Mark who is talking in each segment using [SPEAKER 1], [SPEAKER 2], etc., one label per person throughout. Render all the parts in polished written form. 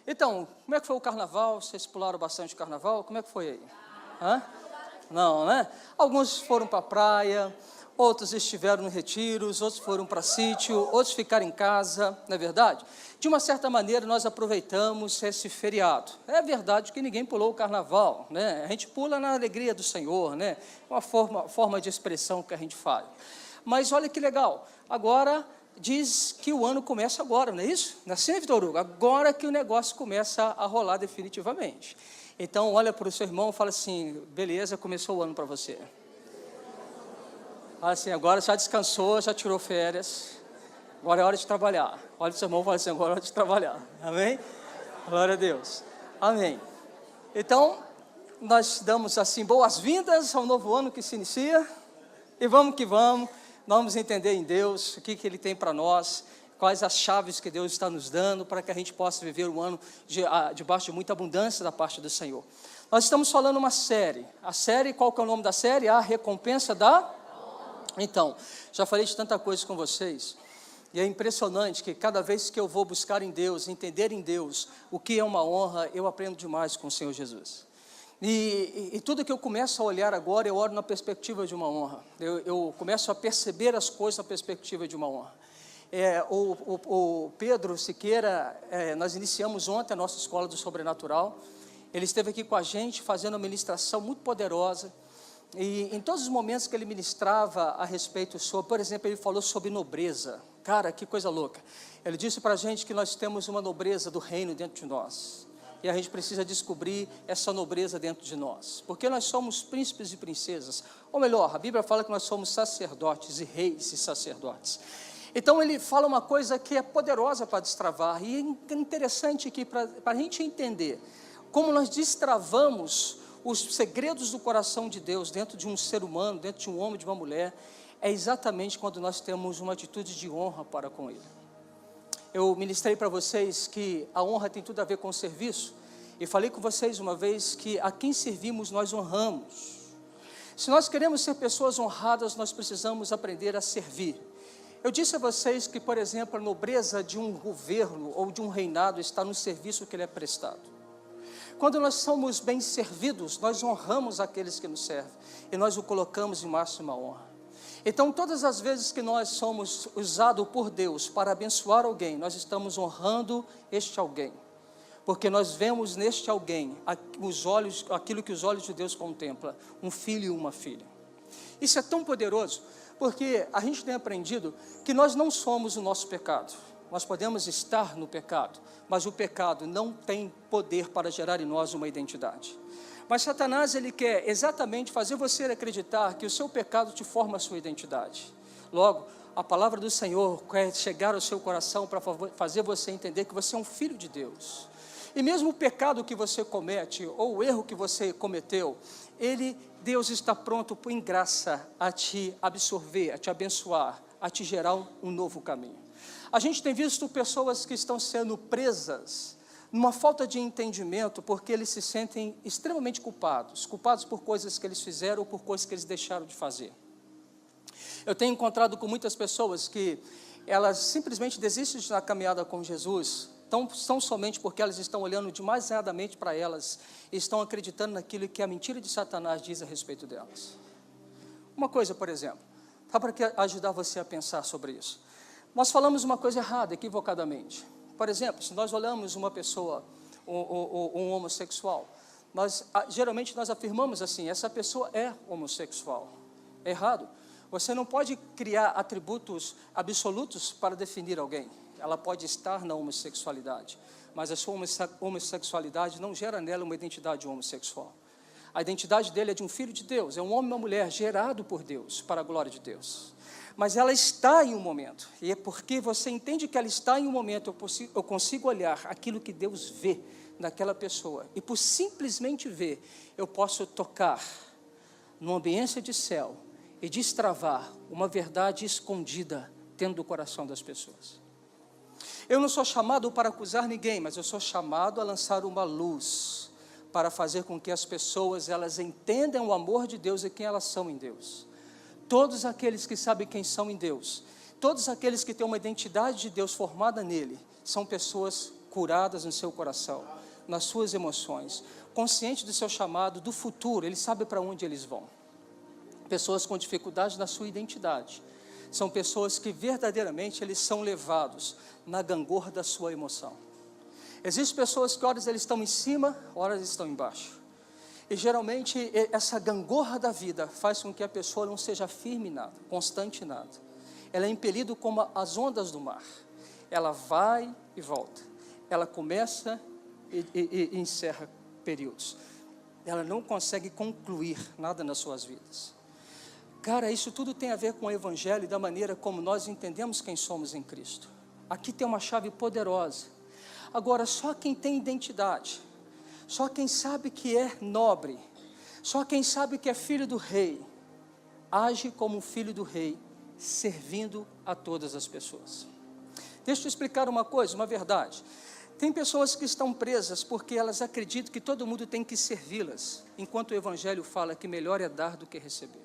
[SPEAKER 1] Então, como é que foi o carnaval? Vocês pularam bastante o carnaval? Como é que foi aí? Hã? Não, né? Alguns foram para a praia, outros estiveram em retiros, outros foram para sítio, outros ficaram em casa, não é verdade? De uma certa maneira, nós aproveitamos esse feriado. É verdade que ninguém pulou o carnaval, né? A gente pula na alegria do Senhor, né? Uma forma de expressão que a gente faz. Mas olha que legal, agora diz que o ano começa agora, não é isso? Não é assim, Vitor Hugo? Agora que o negócio começa a rolar definitivamente. Então, olha para o seu irmão e fala assim, beleza, começou o ano para você. Fala assim, agora já descansou, já tirou férias, agora é hora de trabalhar. Olha para o seu irmão e fala assim, agora é hora de trabalhar. Amém? Glória a Deus. Amém. Então, nós damos assim boas-vindas ao novo ano que se inicia, e vamos que vamos. Nós vamos entender em Deus o que Ele tem para nós, quais as chaves que Deus está nos dando para que a gente possa viver o ano debaixo de muita abundância da parte do Senhor. Nós estamos falando uma série. A série, qual que é o nome da série? A recompensa da... Então, já falei de tanta coisa com vocês, e é impressionante que cada vez que eu vou buscar em Deus, entender em Deus o que é uma honra, eu aprendo demais com o Senhor Jesus. E tudo que eu começo a olhar agora, eu olho na perspectiva de uma honra. Eu começo a perceber as coisas na perspectiva de uma honra. O Pedro Siqueira, nós iniciamos ontem a nossa escola do sobrenatural. Ele esteve aqui com a gente, fazendo uma ministração muito poderosa. E em todos os momentos que ele ministrava a respeito sobre, por exemplo, ele falou sobre nobreza. Cara, que coisa louca. Ele disse para a gente que nós temos uma nobreza do reino dentro de nós. E a gente precisa descobrir essa nobreza dentro de nós, porque nós somos príncipes e princesas, ou melhor, a Bíblia fala que nós somos sacerdotes e reis e sacerdotes. Então ele fala uma coisa que é poderosa para destravar, e é interessante que para a gente entender como nós destravamos os segredos do coração de Deus dentro de um ser humano, dentro de um homem, de uma mulher, é exatamente quando nós temos uma atitude de honra para com Ele. Eu ministrei para vocês que a honra tem tudo a ver com o serviço, e falei com vocês uma vez que a quem servimos nós honramos. Se nós queremos ser pessoas honradas, nós precisamos aprender a servir. Eu disse a vocês que, por exemplo, a nobreza de um governo ou de um reinado está no serviço que ele é prestado. Quando nós somos bem servidos, nós honramos aqueles que nos servem, e nós o colocamos em máxima honra. Então, todas as vezes que nós somos usados por Deus para abençoar alguém, nós estamos honrando este alguém, porque nós vemos neste alguém aquilo que os olhos de Deus contemplam, um filho e uma filha. Isso é tão poderoso, porque a gente tem aprendido que nós não somos o nosso pecado. Nós podemos estar no pecado, mas o pecado não tem poder para gerar em nós uma identidade. Mas Satanás, ele quer exatamente fazer você acreditar que o seu pecado te forma a sua identidade. Logo, a palavra do Senhor quer chegar ao seu coração para fazer você entender que você é um filho de Deus. E mesmo o pecado que você comete, ou o erro que você cometeu, Deus está pronto em graça a te absorver, a te abençoar, a te gerar um novo caminho. A gente tem visto pessoas que estão sendo presas numa falta de entendimento, porque eles se sentem extremamente culpados por coisas que eles fizeram ou por coisas que eles deixaram de fazer. Eu tenho encontrado com muitas pessoas que elas simplesmente desistem de estar caminhada com Jesus, tão somente porque elas estão olhando demasiadamente para elas e estão acreditando naquilo que a mentira de Satanás diz a respeito delas. Uma coisa, por exemplo, só para ajudar você a pensar sobre isso. Nós falamos uma coisa errada, equivocadamente. Por exemplo, se nós olhamos uma pessoa, um homossexual, geralmente nós afirmamos assim, essa pessoa é homossexual. É errado. Você não pode criar atributos absolutos para definir alguém. Ela pode estar na homossexualidade, mas a sua homossexualidade não gera nela uma identidade homossexual. A identidade dele é de um filho de Deus, é um homem e uma mulher gerado por Deus, para a glória de Deus. Mas ela está em um momento, e é porque você entende que ela está em um momento, eu consigo olhar aquilo que Deus vê naquela pessoa, e por simplesmente ver, eu posso tocar numa ambiência de céu, e destravar uma verdade escondida dentro do coração das pessoas. Eu não sou chamado para acusar ninguém, mas eu sou chamado a lançar uma luz, para fazer com que as pessoas, elas entendam o amor de Deus e quem elas são em Deus. Todos aqueles que sabem quem são em Deus, todos aqueles que têm uma identidade de Deus formada nele, são pessoas curadas no seu coração, nas suas emoções, consciente do seu chamado, do futuro, ele sabe para onde eles vão. Pessoas com dificuldade na sua identidade, são pessoas que verdadeiramente eles são levados na gangorra da sua emoção. Existem pessoas que horas eles estão em cima, horas eles estão embaixo. E geralmente essa gangorra da vida faz com que a pessoa não seja firme em nada, constante em nada. Ela é impelida como as ondas do mar. Ela vai e volta. Ela começa e encerra períodos. Ela não consegue concluir nada nas suas vidas. Cara, isso tudo tem a ver com o Evangelho e da maneira como nós entendemos quem somos em Cristo. Aqui tem uma chave poderosa. Agora, só quem tem identidade, só quem sabe que é nobre, só quem sabe que é filho do rei, age como filho do rei, servindo a todas as pessoas. Deixa eu te explicar uma coisa, uma verdade. Tem pessoas que estão presas porque elas acreditam que todo mundo tem que servi-las, enquanto o Evangelho fala que melhor é dar do que receber.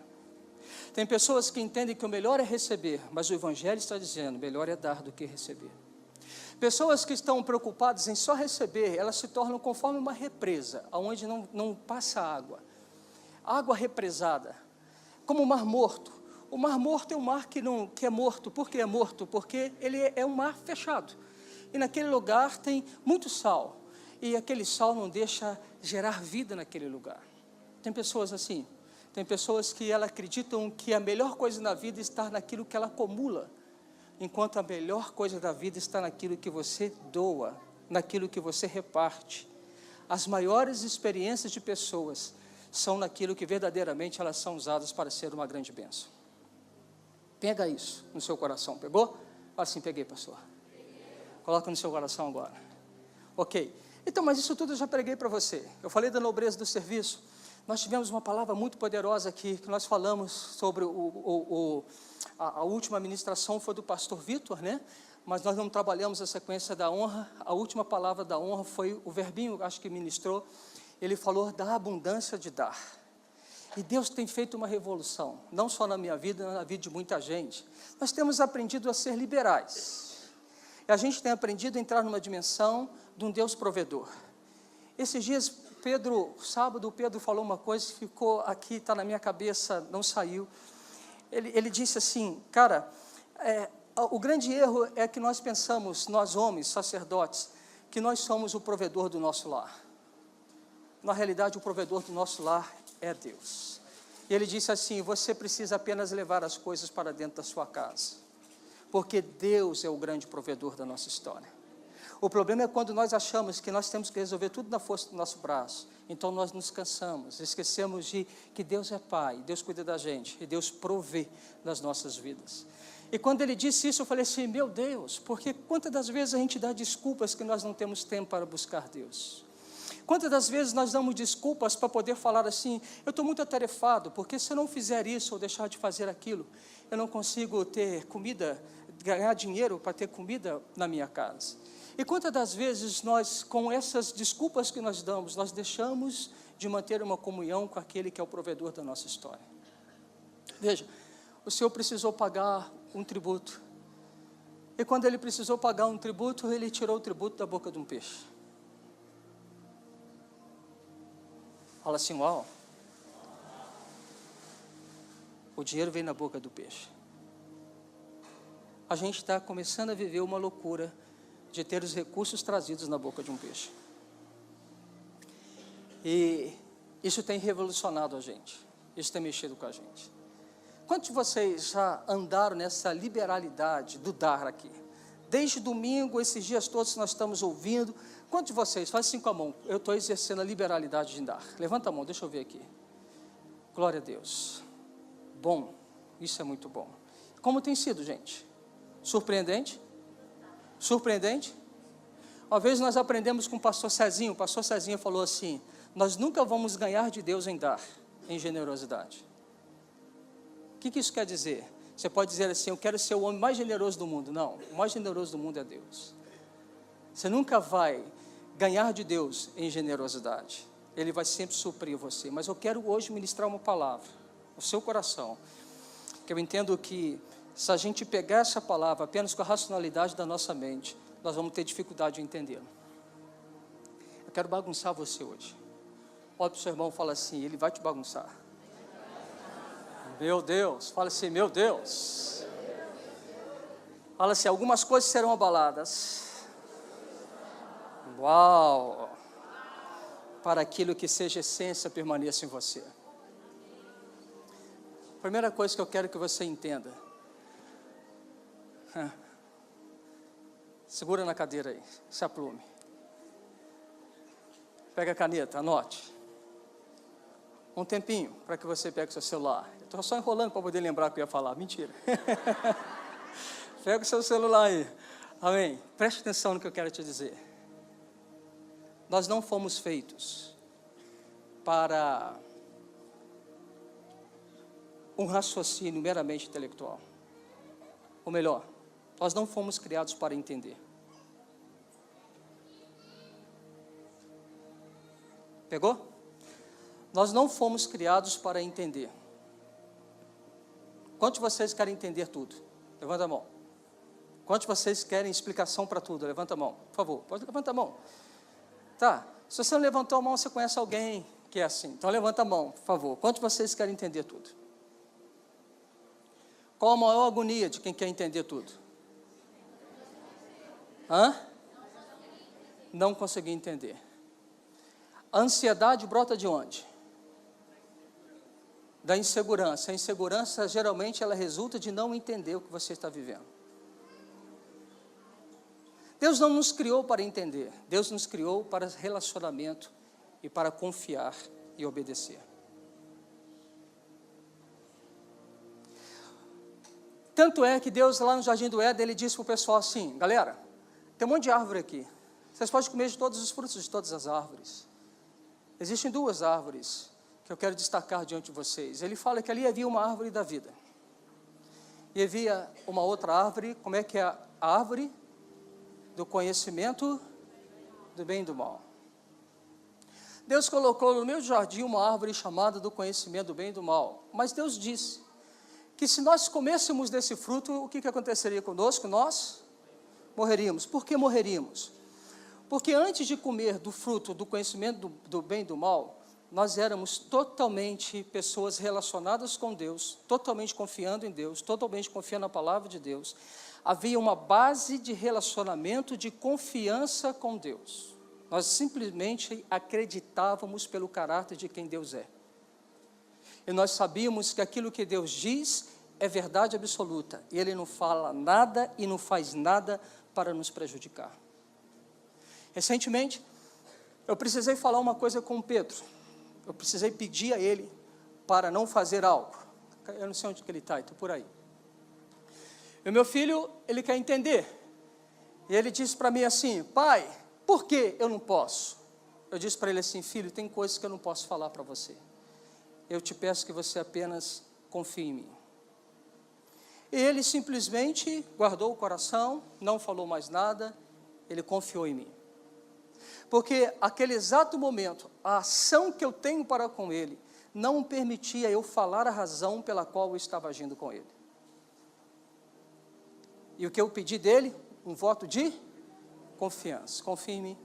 [SPEAKER 1] Tem pessoas que entendem que o melhor é receber, mas o Evangelho está dizendo, melhor é dar do que receber. Pessoas que estão preocupadas em só receber, elas se tornam conforme uma represa, onde não passa água. Água represada, como o Mar Morto. O Mar Morto é um mar que é morto. Por que é morto? Porque ele é um mar fechado. E naquele lugar tem muito sal. E aquele sal não deixa gerar vida naquele lugar. Tem pessoas assim. Tem pessoas que elas acreditam que a melhor coisa na vida está naquilo que ela acumula. Enquanto a melhor coisa da vida está naquilo que você doa, naquilo que você reparte. As maiores experiências de pessoas são naquilo que verdadeiramente elas são usadas para ser uma grande bênção. Pega isso no seu coração, pegou? Fala assim, peguei, pastor. Coloca no seu coração agora. Ok, então, mas isso tudo eu já preguei para você. Eu falei da nobreza do serviço. Nós tivemos uma palavra muito poderosa aqui, que nós falamos sobre a última ministração foi do pastor Vitor, né? Mas nós não trabalhamos a sequência da honra. A última palavra da honra foi o Verbinho, acho que ministrou. Ele falou da abundância de dar. E Deus tem feito uma revolução, não só na minha vida, mas na vida de muita gente. Nós temos aprendido a ser liberais. E a gente tem aprendido a entrar numa dimensão de um Deus provedor. Esses dias, sábado, o Pedro falou uma coisa que ficou aqui, está na minha cabeça, não saiu. Ele disse assim, cara, o grande erro é que nós pensamos, nós homens, sacerdotes, que nós somos o provedor do nosso lar. Na realidade, o provedor do nosso lar é Deus. E ele disse assim, você precisa apenas levar as coisas para dentro da sua casa, porque Deus é o grande provedor da nossa história. O problema é quando nós achamos que nós temos que resolver tudo na força do nosso braço. Então nós nos cansamos, esquecemos de que Deus é Pai, Deus cuida da gente, e Deus provê nas nossas vidas. E quando ele disse isso, eu falei assim, meu Deus, porque quantas das vezes a gente dá desculpas que nós não temos tempo para buscar Deus? Quantas das vezes nós damos desculpas para poder falar assim, eu estou muito atarefado, porque se eu não fizer isso ou deixar de fazer aquilo, eu não consigo ter comida, ganhar dinheiro para ter comida na minha casa. E quantas das vezes nós, com essas desculpas que nós damos, nós deixamos de manter uma comunhão com aquele que é o provedor da nossa história? Veja, o Senhor precisou pagar um tributo. E quando ele precisou pagar um tributo, ele tirou o tributo da boca de um peixe. Fala assim, uau. O dinheiro vem na boca do peixe. A gente está começando a viver uma loucura de ter os recursos trazidos na boca de um peixe. E isso tem revolucionado a gente. Isso tem mexido com a gente. Quantos de vocês já andaram nessa liberalidade do dar aqui? Desde domingo, esses dias todos nós estamos ouvindo. Quantos de vocês, faz assim com a mão, eu estou exercendo a liberalidade de dar. Levanta a mão, deixa eu ver aqui. Glória a Deus. Bom, isso é muito bom. Como tem sido, gente? Surpreendente? Surpreendente? Uma vez nós aprendemos com o pastor Cezinho falou assim, nós nunca vamos ganhar de Deus em dar, em generosidade. O que isso quer dizer? Você pode dizer assim, eu quero ser o homem mais generoso do mundo. Não, o mais generoso do mundo é Deus. Você nunca vai ganhar de Deus em generosidade. Ele vai sempre suprir você. Mas eu quero hoje ministrar uma palavra no seu coração, que eu entendo que se a gente pegar essa palavra apenas com a racionalidade da nossa mente, nós vamos ter dificuldade de entendê-la. Eu quero bagunçar você hoje. Olha para o seu irmão e fala assim, ele vai te bagunçar. Meu Deus, fala assim, meu Deus. Fala assim, algumas coisas serão abaladas. Uau! Para aquilo que seja essência permaneça em você. Primeira coisa que eu quero que você entenda. Segura na cadeira aí, se aplume. Pega a caneta, anote. Um tempinho para que você pegue o seu celular. Eu estou só enrolando para poder lembrar o que eu ia falar. Mentira. Pega o seu celular aí. Amém. Preste atenção no que eu quero te dizer. Nós não fomos feitos para um raciocínio meramente intelectual. Ou melhor, nós não fomos criados para entender. Pegou? Nós não fomos criados para entender. Quantos de vocês querem entender tudo? Levanta a mão. Quantos de vocês querem explicação para tudo? Levanta a mão, por favor. Pode levantar a mão. Tá, se você não levantou a mão, você conhece alguém que é assim. Então levanta a mão, por favor. Quantos de vocês querem entender tudo? Qual a maior agonia de quem quer entender tudo? Não conseguir entender. A ansiedade brota de onde? Da insegurança. A insegurança, geralmente, ela resulta de não entender o que você está vivendo. Deus não nos criou para entender. Deus nos criou para relacionamento e para confiar e obedecer. Tanto é que Deus, lá no Jardim do Éden, Ele disse para o pessoal assim, galera, tem um monte de árvore aqui. Vocês podem comer de todos os frutos de todas as árvores. Existem duas árvores que eu quero destacar diante de vocês. Ele fala que ali havia uma árvore da vida. E havia uma outra árvore, como é que é a árvore? Do conhecimento do bem e do mal. Deus colocou no meio do jardim uma árvore chamada do conhecimento do bem e do mal. Mas Deus disse que se nós comêssemos desse fruto, o que aconteceria conosco? Nós morreríamos. Por que morreríamos? Porque antes de comer do fruto do conhecimento do bem e do mal, nós éramos totalmente pessoas relacionadas com Deus, totalmente confiando em Deus, totalmente confiando na palavra de Deus. Havia uma base de relacionamento, de confiança com Deus. Nós simplesmente acreditávamos pelo caráter de quem Deus é. E nós sabíamos que aquilo que Deus diz é verdade absoluta. E Ele não fala nada e não faz nada para nos prejudicar. Recentemente, eu precisei falar uma coisa com o Pedro. Eu precisei pedir a ele para não fazer algo. Eu não sei onde que ele está, estou por aí. E o meu filho, ele quer entender. E ele disse para mim assim, pai, por que eu não posso? Eu disse para ele assim, filho, tem coisas que eu não posso falar para você. Eu te peço que você apenas confie em mim. E ele simplesmente guardou o coração, não falou mais nada, ele confiou em mim. Porque aquele exato momento, a ação que eu tenho para com ele, não permitia eu falar a razão pela qual eu estava agindo com ele. E o que eu pedi dele? Um voto de confiança. Confie em mim.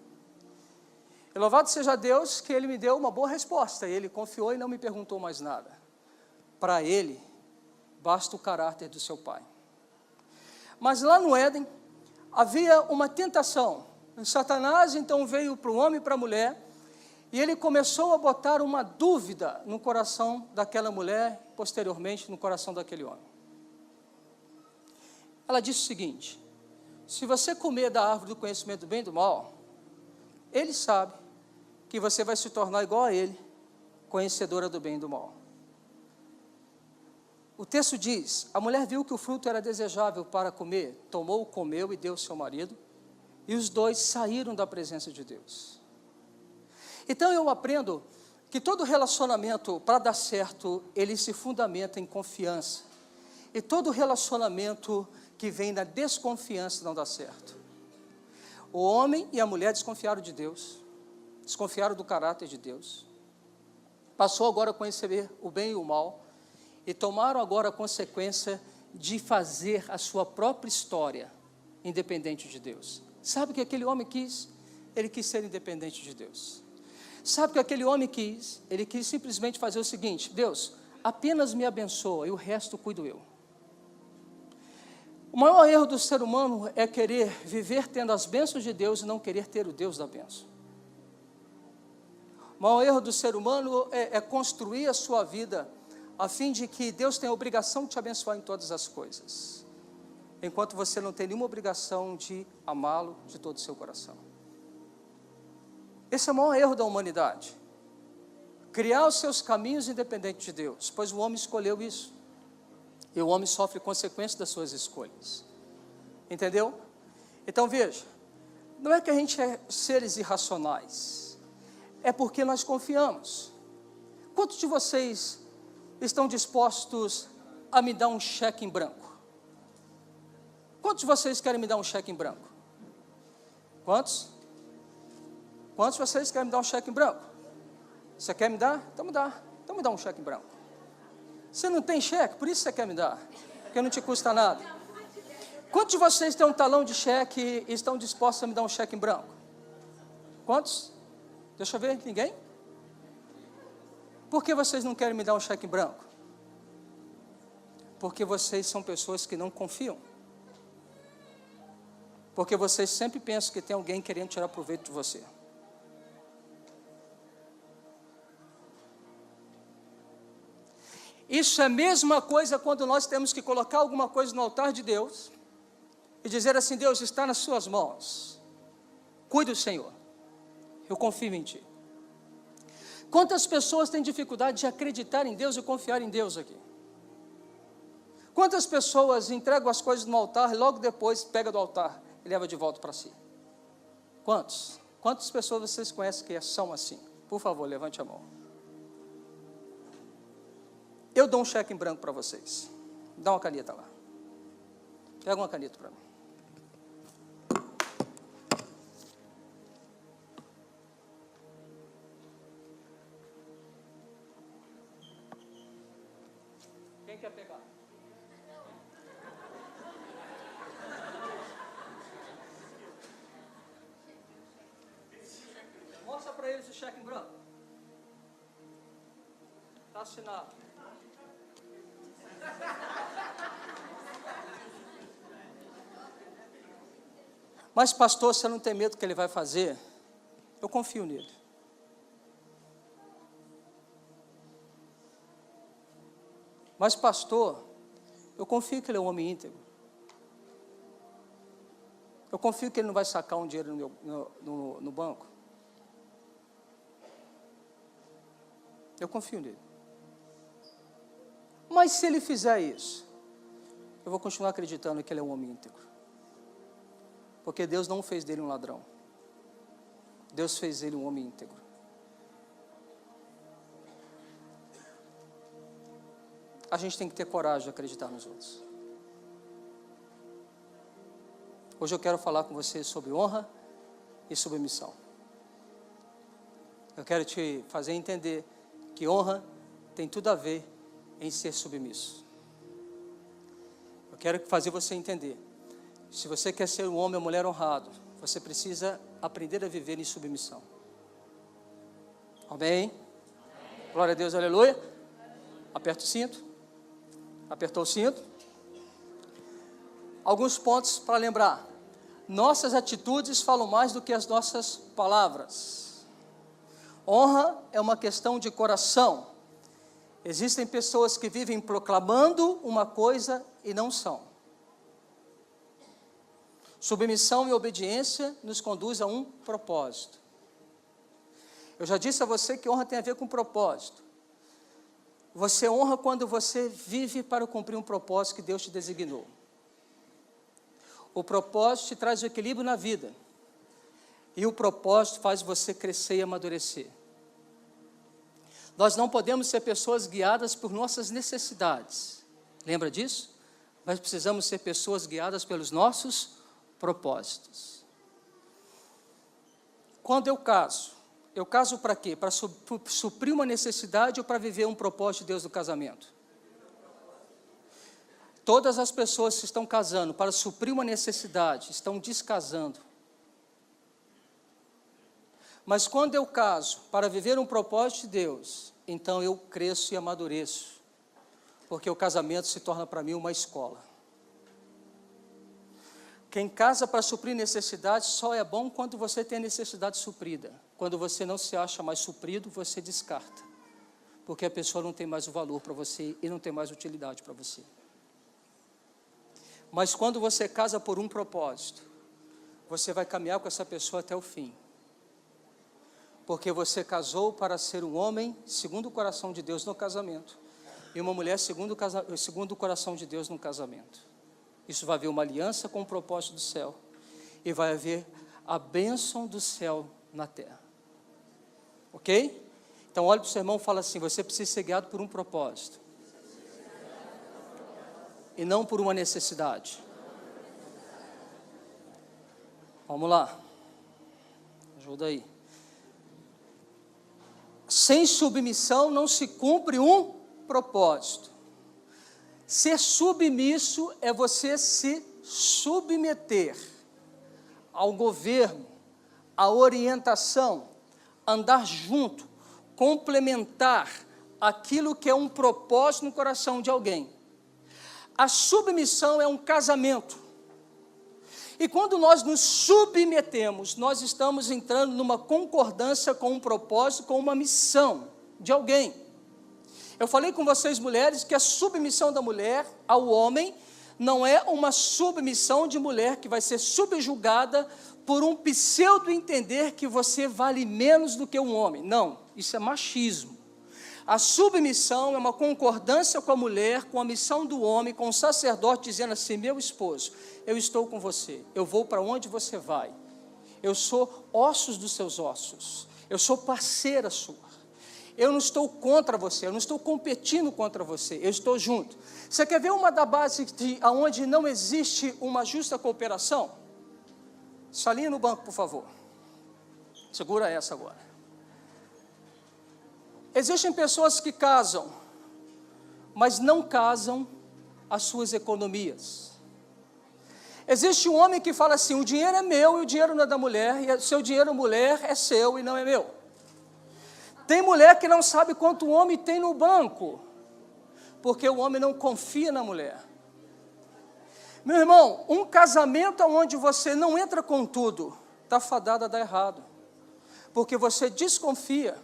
[SPEAKER 1] E louvado seja Deus que ele me deu uma boa resposta. Ele confiou e não me perguntou mais nada. Para ele, basta o caráter do seu pai. Mas lá no Éden, havia uma tentação. Satanás então veio para o homem e para a mulher, e ele começou a botar uma dúvida no coração daquela mulher, posteriormente no coração daquele homem. Ela disse o seguinte, se você comer da árvore do conhecimento do bem e do mal, ele sabe que você vai se tornar igual a ele, conhecedora do bem e do mal. O texto diz, a mulher viu que o fruto era desejável para comer, tomou, comeu e deu ao seu marido, e os dois saíram da presença de Deus. Então eu aprendo que todo relacionamento, para dar certo, ele se fundamenta em confiança. E todo relacionamento que vem da desconfiança não dá certo. O homem e a mulher desconfiaram de Deus, desconfiaram do caráter de Deus. Passou agora a conhecer o bem e o mal, e tomaram agora a consequência de fazer a sua própria história, independente de Deus. Sabe o que aquele homem quis? ele quis ser independente de Deus. Sabe o que aquele homem quis? Ele quis simplesmente fazer o seguinte: Deus, apenas me abençoa e o resto cuido eu. O maior erro do ser humano é querer viver tendo as bênçãos de Deus e não querer ter o Deus da bênção. O maior erro do ser humano é construir a sua vida a fim de que Deus tenha a obrigação de te abençoar em todas as coisas, enquanto você não tem nenhuma obrigação de amá-lo de todo o seu coração. Esse é o maior erro da humanidade. Criar os seus caminhos independente de Deus, pois o homem escolheu isso. E o homem sofre consequências das suas escolhas. Entendeu? Então veja, não é que a gente é seres irracionais, é porque nós confiamos. Quantos de vocês estão dispostos a me dar um cheque em branco? Quantos de vocês querem me dar um cheque em branco? Quantos? Quantos de vocês querem me dar um cheque em branco? Você quer me dar? Então me dá. Então me dá um cheque em branco. Você não tem cheque, por isso você quer me dar, porque não te custa nada. Quantos de vocês têm um talão de cheque e estão dispostos a me dar um cheque em branco? Quantos? Deixa eu ver, ninguém? Por que vocês não querem me dar um cheque em branco? Porque vocês são pessoas que não confiam. Porque vocês sempre pensam que tem alguém querendo tirar proveito de você. Isso é a mesma coisa quando nós temos que colocar alguma coisa no altar de Deus e dizer assim: Deus, está nas suas mãos, cuide do Senhor, eu confio em Ti. Quantas pessoas têm dificuldade de acreditar em Deus e confiar em Deus aqui? Quantas pessoas entregam as coisas no altar e logo depois pega do altar e leva de volta para si? Quantos? Quantas pessoas vocês conhecem que são assim? Por favor, levante a mão. Eu dou um cheque em branco para vocês. Dá uma caneta lá. Pega uma caneta para mim. Quem quer pegar? Mostra para eles o cheque em branco. Está assinado. Mas pastor, você não tem medo que ele vai fazer? Eu confio nele. Mas pastor, eu confio que ele é um homem íntegro. Eu confio que ele não vai sacar um dinheiro no banco. Eu confio nele. Mas se ele fizer isso, eu vou continuar acreditando que ele é um homem íntegro. Porque Deus não fez dele um ladrão. Deus fez dele um homem íntegro. A gente tem que ter coragem de acreditar nos outros. Hoje eu quero falar com você sobre honra e submissão. Eu quero te fazer entender que honra tem tudo a ver em ser submisso. Eu quero fazer você entender. Se você quer ser um homem ou mulher honrado, você precisa aprender a viver em submissão. Amém? Glória a Deus, aleluia. Aperta o cinto. Apertou o cinto. Alguns pontos para lembrar. Nossas atitudes falam mais do que as nossas palavras. Honra é uma questão de coração. Existem pessoas que vivem proclamando uma coisa e não são. Submissão e obediência nos conduz a um propósito. Eu já disse a você que honra tem a ver com propósito. Você honra quando você vive para cumprir um propósito que Deus te designou. O propósito te traz o equilíbrio na vida. E o propósito faz você crescer e amadurecer. Nós não podemos ser pessoas guiadas por nossas necessidades. Lembra disso? Nós precisamos ser pessoas guiadas pelos nossos propósitos. Quando eu caso para quê? Para suprir uma necessidade ou para viver um propósito de Deus no casamento? Todas as pessoas que estão casando para suprir uma necessidade, estão descasando. Mas quando eu caso para viver um propósito de Deus, então eu cresço e amadureço, porque o casamento se torna para mim uma escola. Quem casa para suprir necessidades só é bom quando você tem a necessidade suprida. Quando você não se acha mais suprido, você descarta, porque a pessoa não tem mais o valor para você e não tem mais utilidade para você. Mas quando você casa por um propósito, você vai caminhar com essa pessoa até o fim. Porque você casou para ser um homem segundo o coração de Deus no casamento, e uma mulher segundo o coração de Deus no casamento. Isso vai haver uma aliança com o propósito do céu, e vai haver a bênção do céu na terra. Ok? Então olhe para o seu irmão e fala assim: você precisa ser guiado por um propósito, e não por uma necessidade. Vamos lá, ajuda aí. Sem submissão não se cumpre um propósito. Ser submisso é você se submeter ao governo, à orientação, andar junto, complementar aquilo que é um propósito no coração de alguém. A submissão é um casamento. E quando nós nos submetemos, nós estamos entrando numa concordância com um propósito, com uma missão de alguém. Eu falei com vocês, mulheres, que a submissão da mulher ao homem não é uma submissão de mulher que vai ser subjugada por um pseudo entender que você vale menos do que um homem. Não, isso é machismo. A submissão é uma concordância com a mulher, com a missão do homem, com o sacerdote dizendo assim: meu esposo, eu estou com você, eu vou para onde você vai, eu sou ossos dos seus ossos, eu sou parceira sua, eu não estou contra você, eu não estou competindo contra você, eu estou junto. Você quer ver uma da base de onde não existe uma justa cooperação? Salinha no banco, por favor. Segura essa agora. Existem pessoas que casam, mas não casam as suas economias. Existe um homem que fala assim: o dinheiro é meu e o dinheiro não é da mulher, e o seu dinheiro, mulher, é seu e não é meu. Tem mulher que não sabe quanto o homem tem no banco, porque o homem não confia na mulher. Meu irmão, um casamento onde você não entra com tudo, está fadado a dar errado, porque você desconfia.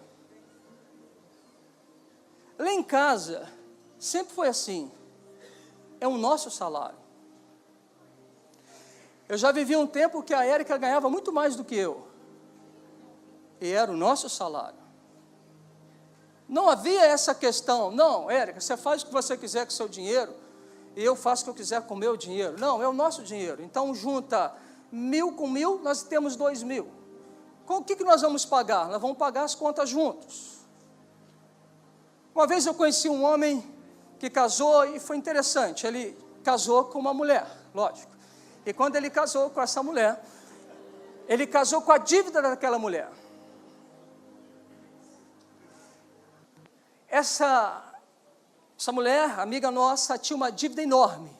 [SPEAKER 1] Lá em casa, sempre foi assim, é o nosso salário. Eu já vivi um tempo que a Érica ganhava muito mais do que eu, e era o nosso salário. Não havia essa questão: não, Érica, você faz o que você quiser com o seu dinheiro, e eu faço o que eu quiser com o meu dinheiro. Não, é o nosso dinheiro. Então junta 1.000 com 1.000, nós temos 2.000. Com o que nós vamos pagar? Nós vamos pagar as contas juntos. Uma vez eu conheci um homem que casou e foi interessante. Ele casou com uma mulher, lógico. E quando ele casou com essa mulher, ele casou com a dívida daquela mulher. Essa mulher, amiga nossa, tinha uma dívida enorme.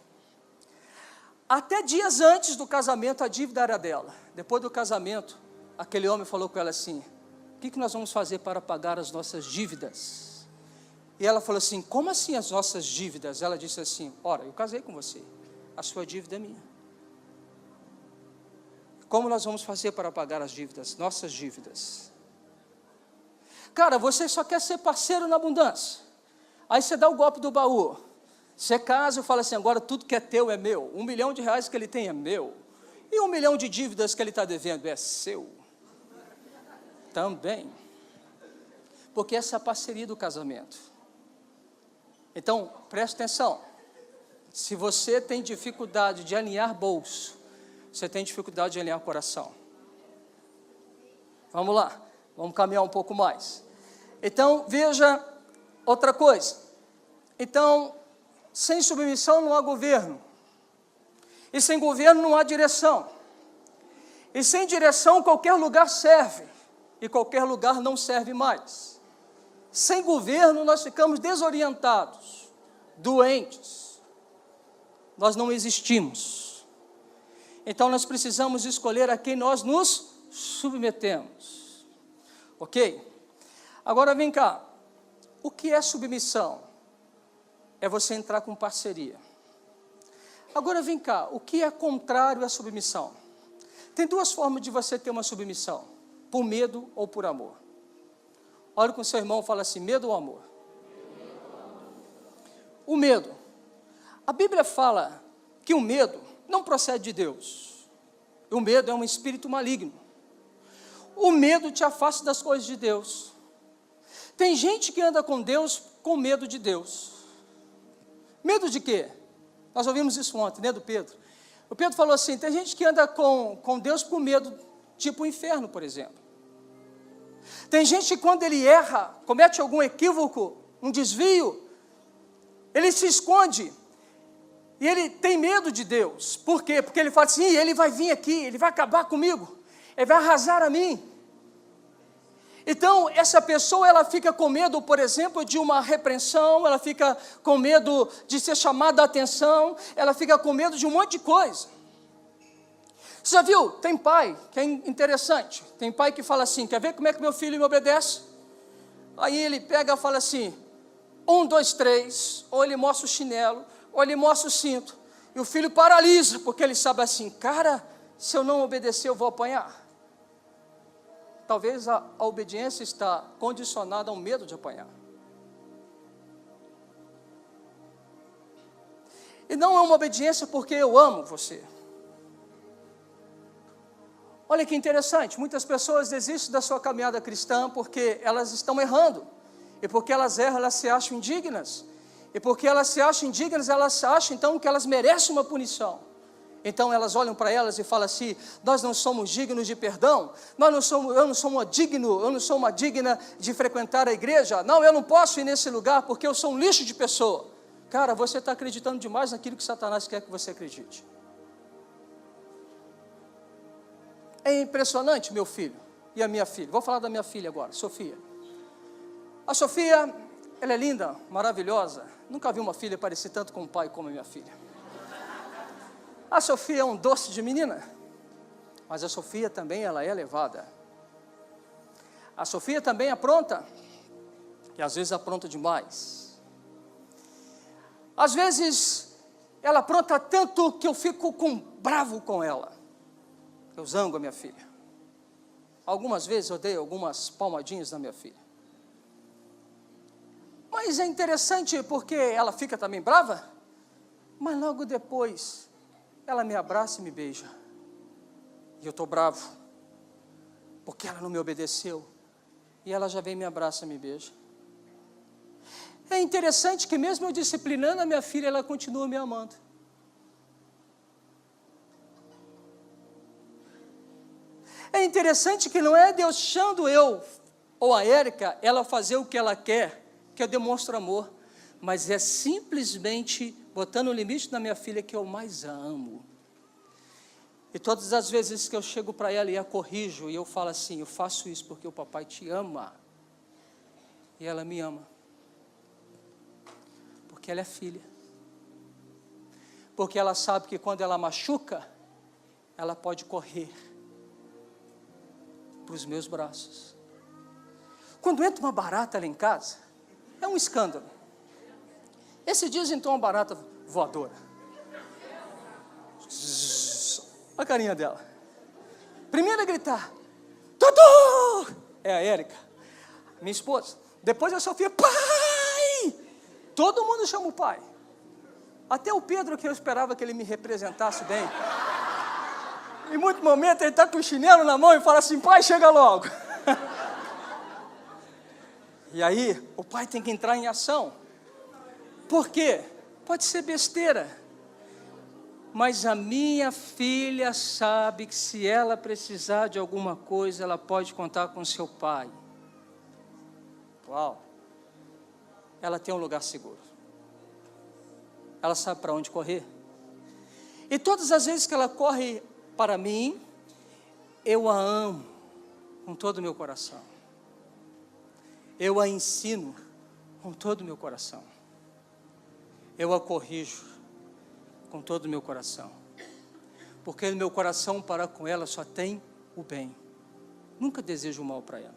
[SPEAKER 1] Até dias antes do casamento, a dívida era dela. Depois do casamento, aquele homem falou com ela assim: o que nós vamos fazer para pagar as nossas dívidas? E ela falou assim: como assim as nossas dívidas? Ela disse assim: ora, eu casei com você, a sua dívida é minha. Como nós vamos fazer para pagar as dívidas, nossas dívidas? Cara, você só quer ser parceiro na abundância. Aí você dá o golpe do baú. Você casa e fala assim: agora tudo que é teu é meu. R$1 milhão que ele tem é meu. E 1 milhão de dívidas que ele está devendo é seu. Também. Porque essa é a parceria do casamento. Então, preste atenção. Se você tem dificuldade de alinhar bolso, você tem dificuldade de alinhar coração. Vamos lá, vamos caminhar um pouco mais. Então, veja outra coisa. Então, sem submissão não há governo. E sem governo não há direção. E sem direção qualquer lugar serve. E qualquer lugar não serve mais. Sem governo nós ficamos desorientados, doentes. Nós não existimos. Então nós precisamos escolher a quem nós nos submetemos. Ok? Agora vem cá. O que é submissão? É você entrar com parceria. Agora vem cá. O que é contrário à submissão? Tem duas formas de você ter uma submissão. Por medo ou por amor. Olha com seu irmão e fala assim, medo ou amor? O medo. A Bíblia fala que o medo não procede de Deus. O medo é um espírito maligno. O medo te afasta das coisas de Deus. Tem gente que anda com Deus com medo de Deus. Medo de quê? Nós ouvimos isso ontem, né, do Pedro. O Pedro falou assim, tem gente que anda com Deus por medo, tipo o inferno, por exemplo. Tem gente que quando ele erra, comete algum equívoco, um desvio, ele se esconde. E ele tem medo de Deus. Por quê? Porque ele fala assim, ele vai vir aqui, ele vai acabar comigo, ele vai arrasar a mim. Então, essa pessoa, ela fica com medo, por exemplo, de uma repreensão, ela fica com medo de ser chamada a atenção, ela fica com medo de um monte de coisa. Você já viu? Tem pai, que é interessante, tem pai que fala assim, quer ver como é que meu filho me obedece? Aí ele pega e fala assim, 1, 2, 3, ou ele mostra o chinelo, ou ele mostra o cinto, e o filho paralisa, porque ele sabe assim, cara, se eu não obedecer eu vou apanhar. Talvez a obediência está condicionada ao medo de apanhar. E não é uma obediência porque eu amo você. Olha que interessante, muitas pessoas desistem da sua caminhada cristã porque elas estão errando. E porque elas erram, elas se acham indignas. E porque elas se acham indignas, elas acham então que elas merecem uma punição. Então elas olham para elas e falam assim, nós não somos dignos de perdão, eu não sou uma digna de frequentar a igreja, não, eu não posso ir nesse lugar porque eu sou um lixo de pessoa. Cara, você está acreditando demais naquilo que Satanás quer que você acredite. É impressionante, meu filho e a minha filha, vou falar da minha filha agora, Sofia. A Sofia, ela é linda, maravilhosa, nunca vi uma filha parecer tanto com o pai como a minha filha. A Sofia é um doce de menina, mas a Sofia também ela é levada. A Sofia também apronta, e às vezes apronta demais. Às vezes ela apronta tanto que eu fico bravo com ela. Eu zango a minha filha. Algumas vezes eu dei algumas palmadinhas na minha filha. Mas é interessante porque ela fica também brava, mas logo depois ela me abraça e me beija. E eu estou bravo, porque ela não me obedeceu. E ela já vem, me abraça e me beija. É interessante que mesmo eu disciplinando a minha filha, ela continua me amando. É interessante que não é Deus deixando eu, ou a Érica, ela fazer o que ela quer, que eu demonstro amor. Mas é simplesmente botando o limite na minha filha que eu mais amo. E todas as vezes que eu chego para ela e a corrijo, e eu falo assim, eu faço isso porque o papai te ama. E ela me ama. Porque ela é filha. Porque ela sabe que quando ela machuca, ela pode correr para os meus braços. Quando entra uma barata lá em casa, é um escândalo. Esse dia entrou uma barata voadora. Olha a carinha dela. Primeiro a gritar, Dudu! É a Érica, minha esposa. Depois a Sofia, pai! Todo mundo chama o pai. Até o Pedro, que eu esperava que ele me representasse bem. Em muito momento ele está com o chinelo na mão e fala assim, pai, chega logo. E aí o pai tem que entrar em ação. Por quê? Pode ser besteira, mas a minha filha sabe que se ela precisar de alguma coisa, ela pode contar com seu pai. Uau! Ela tem um lugar seguro. Ela sabe para onde correr. E todas as vezes que ela corre para mim, eu a amo com todo o meu coração. Eu a ensino com todo o meu coração. Eu a corrijo com todo o meu coração. Porque no meu coração para com ela só tem o bem. Nunca desejo o mal para ela.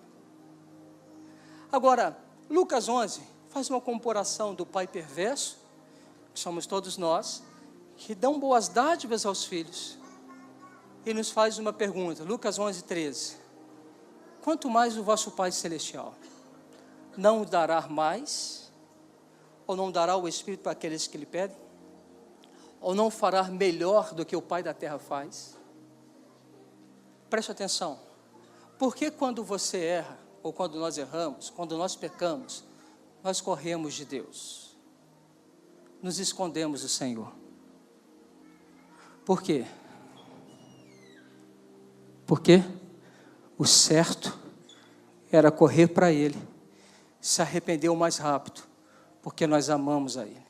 [SPEAKER 1] Agora, Lucas 11 faz uma comparação do pai perverso, que somos todos nós, que dão boas dádivas aos filhos, e nos faz uma pergunta, Lucas 11, 13. Quanto mais o vosso Pai Celestial não dará mais, ou não dará o Espírito para aqueles que lhe pedem? Ou não fará melhor do que o Pai da terra faz? Preste atenção, porque quando você erra, ou quando nós erramos, quando nós pecamos, nós corremos de Deus, nos escondemos do Senhor. Por quê? Porque o certo era correr para Ele, se arrepender o mais rápido, porque nós amamos a Ele.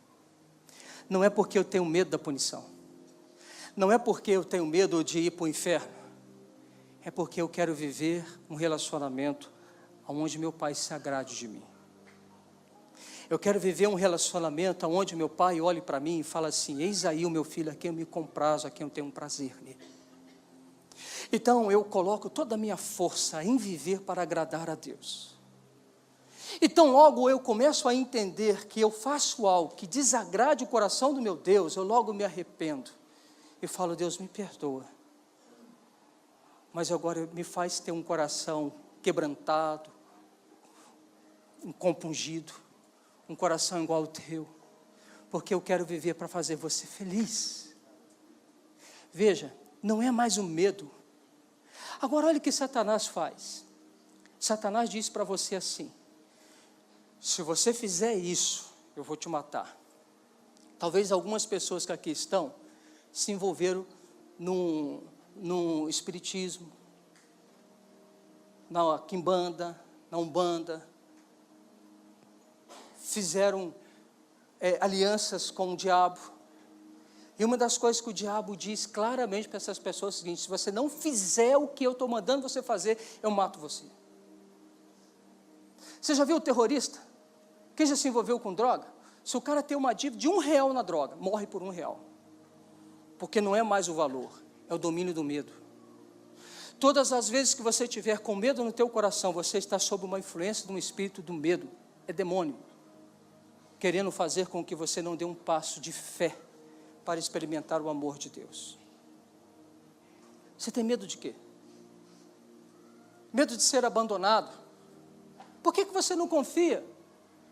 [SPEAKER 1] Não é porque eu tenho medo da punição, não é porque eu tenho medo de ir para o inferno, é porque eu quero viver um relacionamento onde meu Pai se agrade de mim. Eu quero viver um relacionamento onde meu Pai olhe para mim e fala assim, eis aí o meu filho a quem eu me comprazo, a quem eu tenho um prazer nele. Então eu coloco toda a minha força em viver para agradar a Deus. Então logo eu começo a entender que eu faço algo que desagrade o coração do meu Deus, eu logo me arrependo e falo, Deus me perdoa. Mas agora me faz ter um coração quebrantado, compungido, um coração igual ao teu, porque eu quero viver para fazer você feliz. Veja, não é mais o medo. Agora olha o que Satanás faz. Satanás diz para você assim, se você fizer isso, eu vou te matar. Talvez algumas pessoas que aqui estão se envolveram no espiritismo, na quimbanda, na umbanda, fizeram alianças com o diabo, e uma das coisas que o diabo diz claramente para essas pessoas é o seguinte, se você não fizer o que eu estou mandando você fazer, eu mato você. Você já viu o terrorista? Quem já se envolveu com droga? Se o cara tem uma dívida de R$1 na droga, morre por R$1, porque não é mais o valor, é o domínio do medo. Todas as vezes que você tiver com medo no teu coração, você está sob uma influência de um espírito do medo, é demônio, querendo fazer com que você não dê um passo de fé, para experimentar o amor de Deus. Você tem medo de quê? Medo de ser abandonado? Por que você não confia?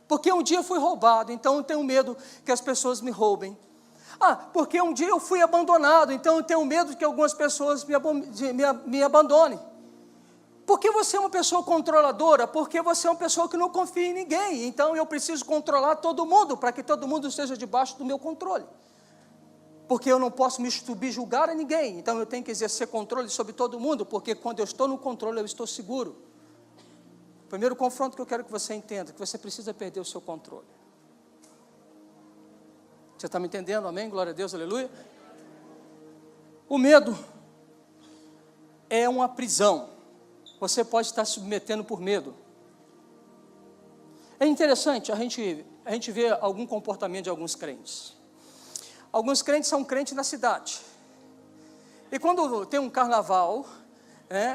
[SPEAKER 1] Porque um dia eu fui roubado, então eu tenho medo que as pessoas me roubem. Porque um dia eu fui abandonado, então eu tenho medo que algumas pessoas me abandonem. Porque você é uma pessoa controladora? Porque você é uma pessoa que não confia em ninguém, então eu preciso controlar todo mundo, para que todo mundo esteja debaixo do meu controle. Porque eu não posso me subjugar a ninguém, então eu tenho que exercer controle sobre todo mundo, porque quando eu estou no controle, eu estou seguro. O primeiro confronto que eu quero que você entenda, que você precisa perder o seu controle. Você está me entendendo? Amém? Glória a Deus, aleluia. O medo é uma prisão. Você pode estar se submetendo por medo. É interessante, a gente vê algum comportamento de alguns crentes. Alguns crentes são crentes na cidade. E quando tem um carnaval,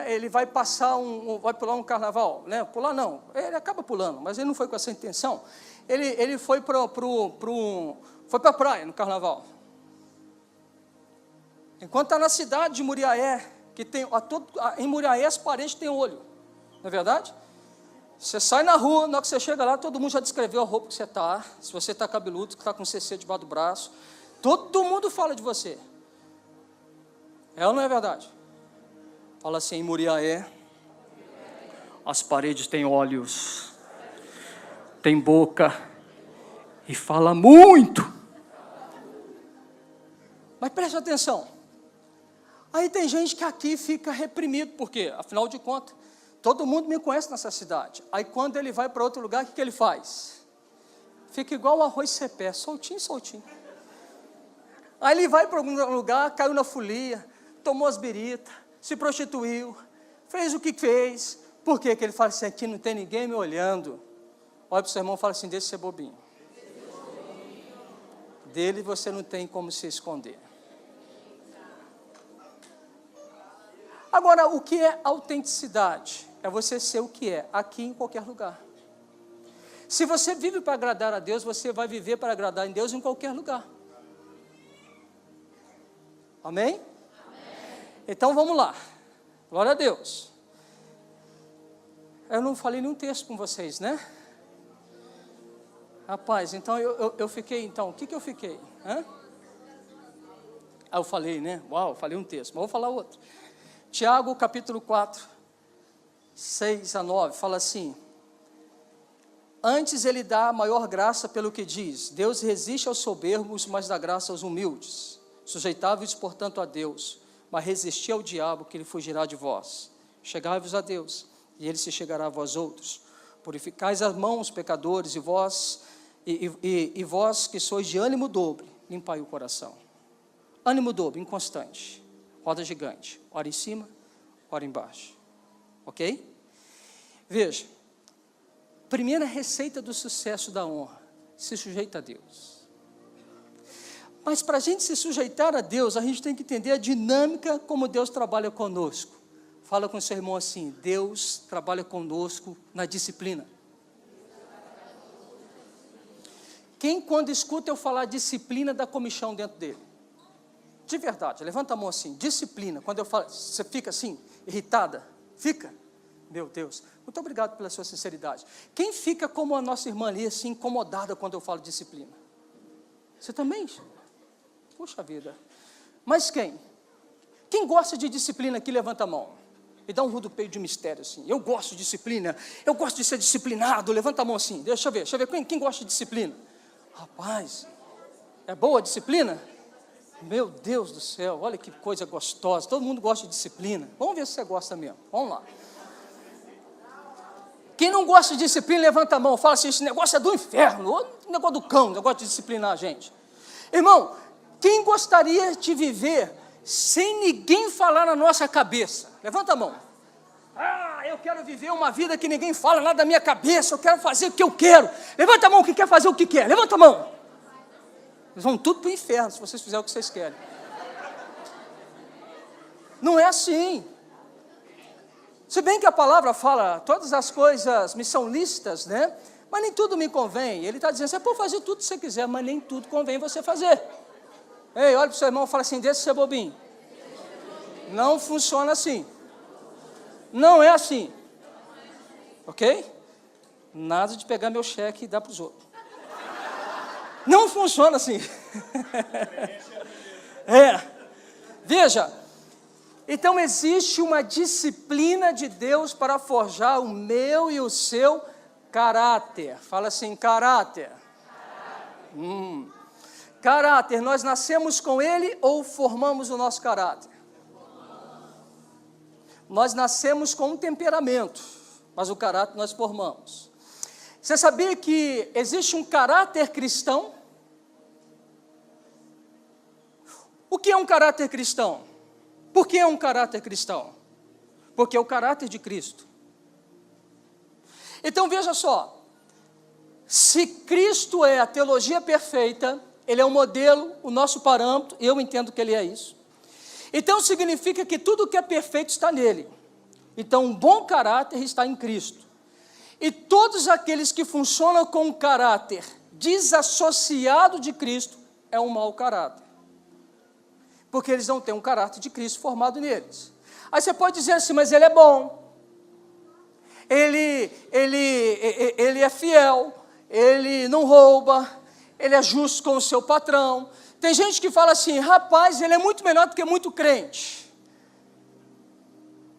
[SPEAKER 1] ele vai vai pular um carnaval, pular não, ele acaba pulando, mas ele não foi com essa intenção. Ele foi para a praia no carnaval. Enquanto está na cidade de Muriaé, que tem, em Muriaé as paredes têm olho, não é verdade? Você sai na rua, na hora que você chega lá, todo mundo já descreveu a roupa que você está, se você está cabeludo, que está com CC debaixo do braço, todo mundo fala de você. É ou não é verdade? Fala assim, em Muriaé, as paredes têm olhos, tem boca e fala muito. Mas preste atenção. Aí tem gente que aqui fica reprimido, por quê? Afinal de contas, todo mundo me conhece nessa cidade. Aí quando ele vai para outro lugar, o que ele faz? Fica igual o arroz cepé, soltinho, soltinho. Aí ele vai para algum lugar, caiu na folia, tomou as biritas, se prostituiu, fez o que fez. Por quê? Que ele fala assim, aqui não tem ninguém me olhando. Olha para o seu irmão e fala assim, deixa de ser bobinho. Dele você não tem como se esconder. Agora, o que é autenticidade? É você ser o que é, aqui em qualquer lugar. Se você vive para agradar a Deus, você vai viver para agradar em Deus em qualquer lugar. Amém? Então vamos lá. Glória a Deus. Eu não falei nenhum texto com vocês, né? Rapaz, então eu fiquei, então, o que eu fiquei? Eu falei, né? Uau, falei um texto, mas vou falar outro. Tiago, capítulo 4, 6 a 9, fala assim: antes ele dá maior graça pelo que diz, Deus resiste aos soberbos, mas dá graça aos humildes. Sujeitáveis, portanto, a Deus, mas resisti ao diabo, que ele fugirá de vós. Chegai-vos a Deus, e ele se chegará a vós outros. Purificais as mãos, pecadores, e vós que sois de ânimo dobre, limpai o coração. Ânimo dobre, inconstante, roda gigante, ora em cima, ora embaixo. Ok? Veja, primeira receita do sucesso da honra: se sujeita a Deus. Mas para a gente se sujeitar a Deus, a gente tem que entender a dinâmica como Deus trabalha conosco. Fala com o seu irmão assim: Deus trabalha conosco na disciplina. Quem quando escuta eu falar disciplina dá comichão dentro dele? De verdade, levanta a mão assim, disciplina. Quando eu falo, você fica assim, irritada? Fica? Meu Deus, muito obrigado pela sua sinceridade. Quem fica como a nossa irmã ali, assim, incomodada quando eu falo disciplina? Você também? Puxa vida. Mas quem? Quem gosta de disciplina aqui, levanta a mão. E dá um rodopeio de mistério assim. Eu gosto de disciplina, eu gosto de ser disciplinado. Levanta a mão assim, deixa eu ver quem gosta de disciplina? Rapaz, é boa a disciplina? Meu Deus do céu, olha que coisa gostosa. Todo mundo gosta de disciplina. Vamos ver se você gosta mesmo, vamos lá. Quem não gosta de disciplina, levanta a mão. Fala assim: esse negócio é do inferno, o negócio do cão, negócio de disciplinar a gente. Irmão, quem gostaria de viver sem ninguém falar na nossa cabeça? Levanta a mão. Eu quero viver uma vida que ninguém fala nada da minha cabeça, eu quero fazer o que eu quero. Levanta a mão, que quer fazer o que quer, levanta a mão. Eles vão tudo para o inferno, se vocês fizerem o que vocês querem. Não é assim. Se bem que a palavra fala, todas as coisas me são lícitas, né? Mas nem tudo me convém. Ele está dizendo, você pode fazer tudo que você quiser, mas nem tudo convém você fazer. Ei, olha para o seu irmão e fala assim: deixa de ser bobinho. Não funciona assim. Não é assim. Ok? Nada de pegar meu cheque e dar para os outros. Não funciona assim. Veja, então existe uma disciplina de Deus para forjar o meu e o seu caráter. Fala assim: caráter. Caráter, nós nascemos com ele ou formamos o nosso caráter? Nós nascemos com um temperamento, mas o caráter nós formamos. Você sabia que existe um caráter cristão? O que é um caráter cristão? Por que é um caráter cristão? Porque é o caráter de Cristo. Então veja só, se Cristo é a teologia perfeita, Ele é o modelo, o nosso parâmetro, eu entendo que Ele é isso. Então significa que tudo que é perfeito está nele. Então um bom caráter está em Cristo. E todos aqueles que funcionam com um caráter desassociado de Cristo é um mau caráter. Porque eles não têm um caráter de Cristo formado neles. Aí você pode dizer assim: mas ele é bom, ele é fiel, ele não rouba, ele é justo com o seu patrão. Tem gente que fala assim: rapaz, ele é muito melhor do que muito crente.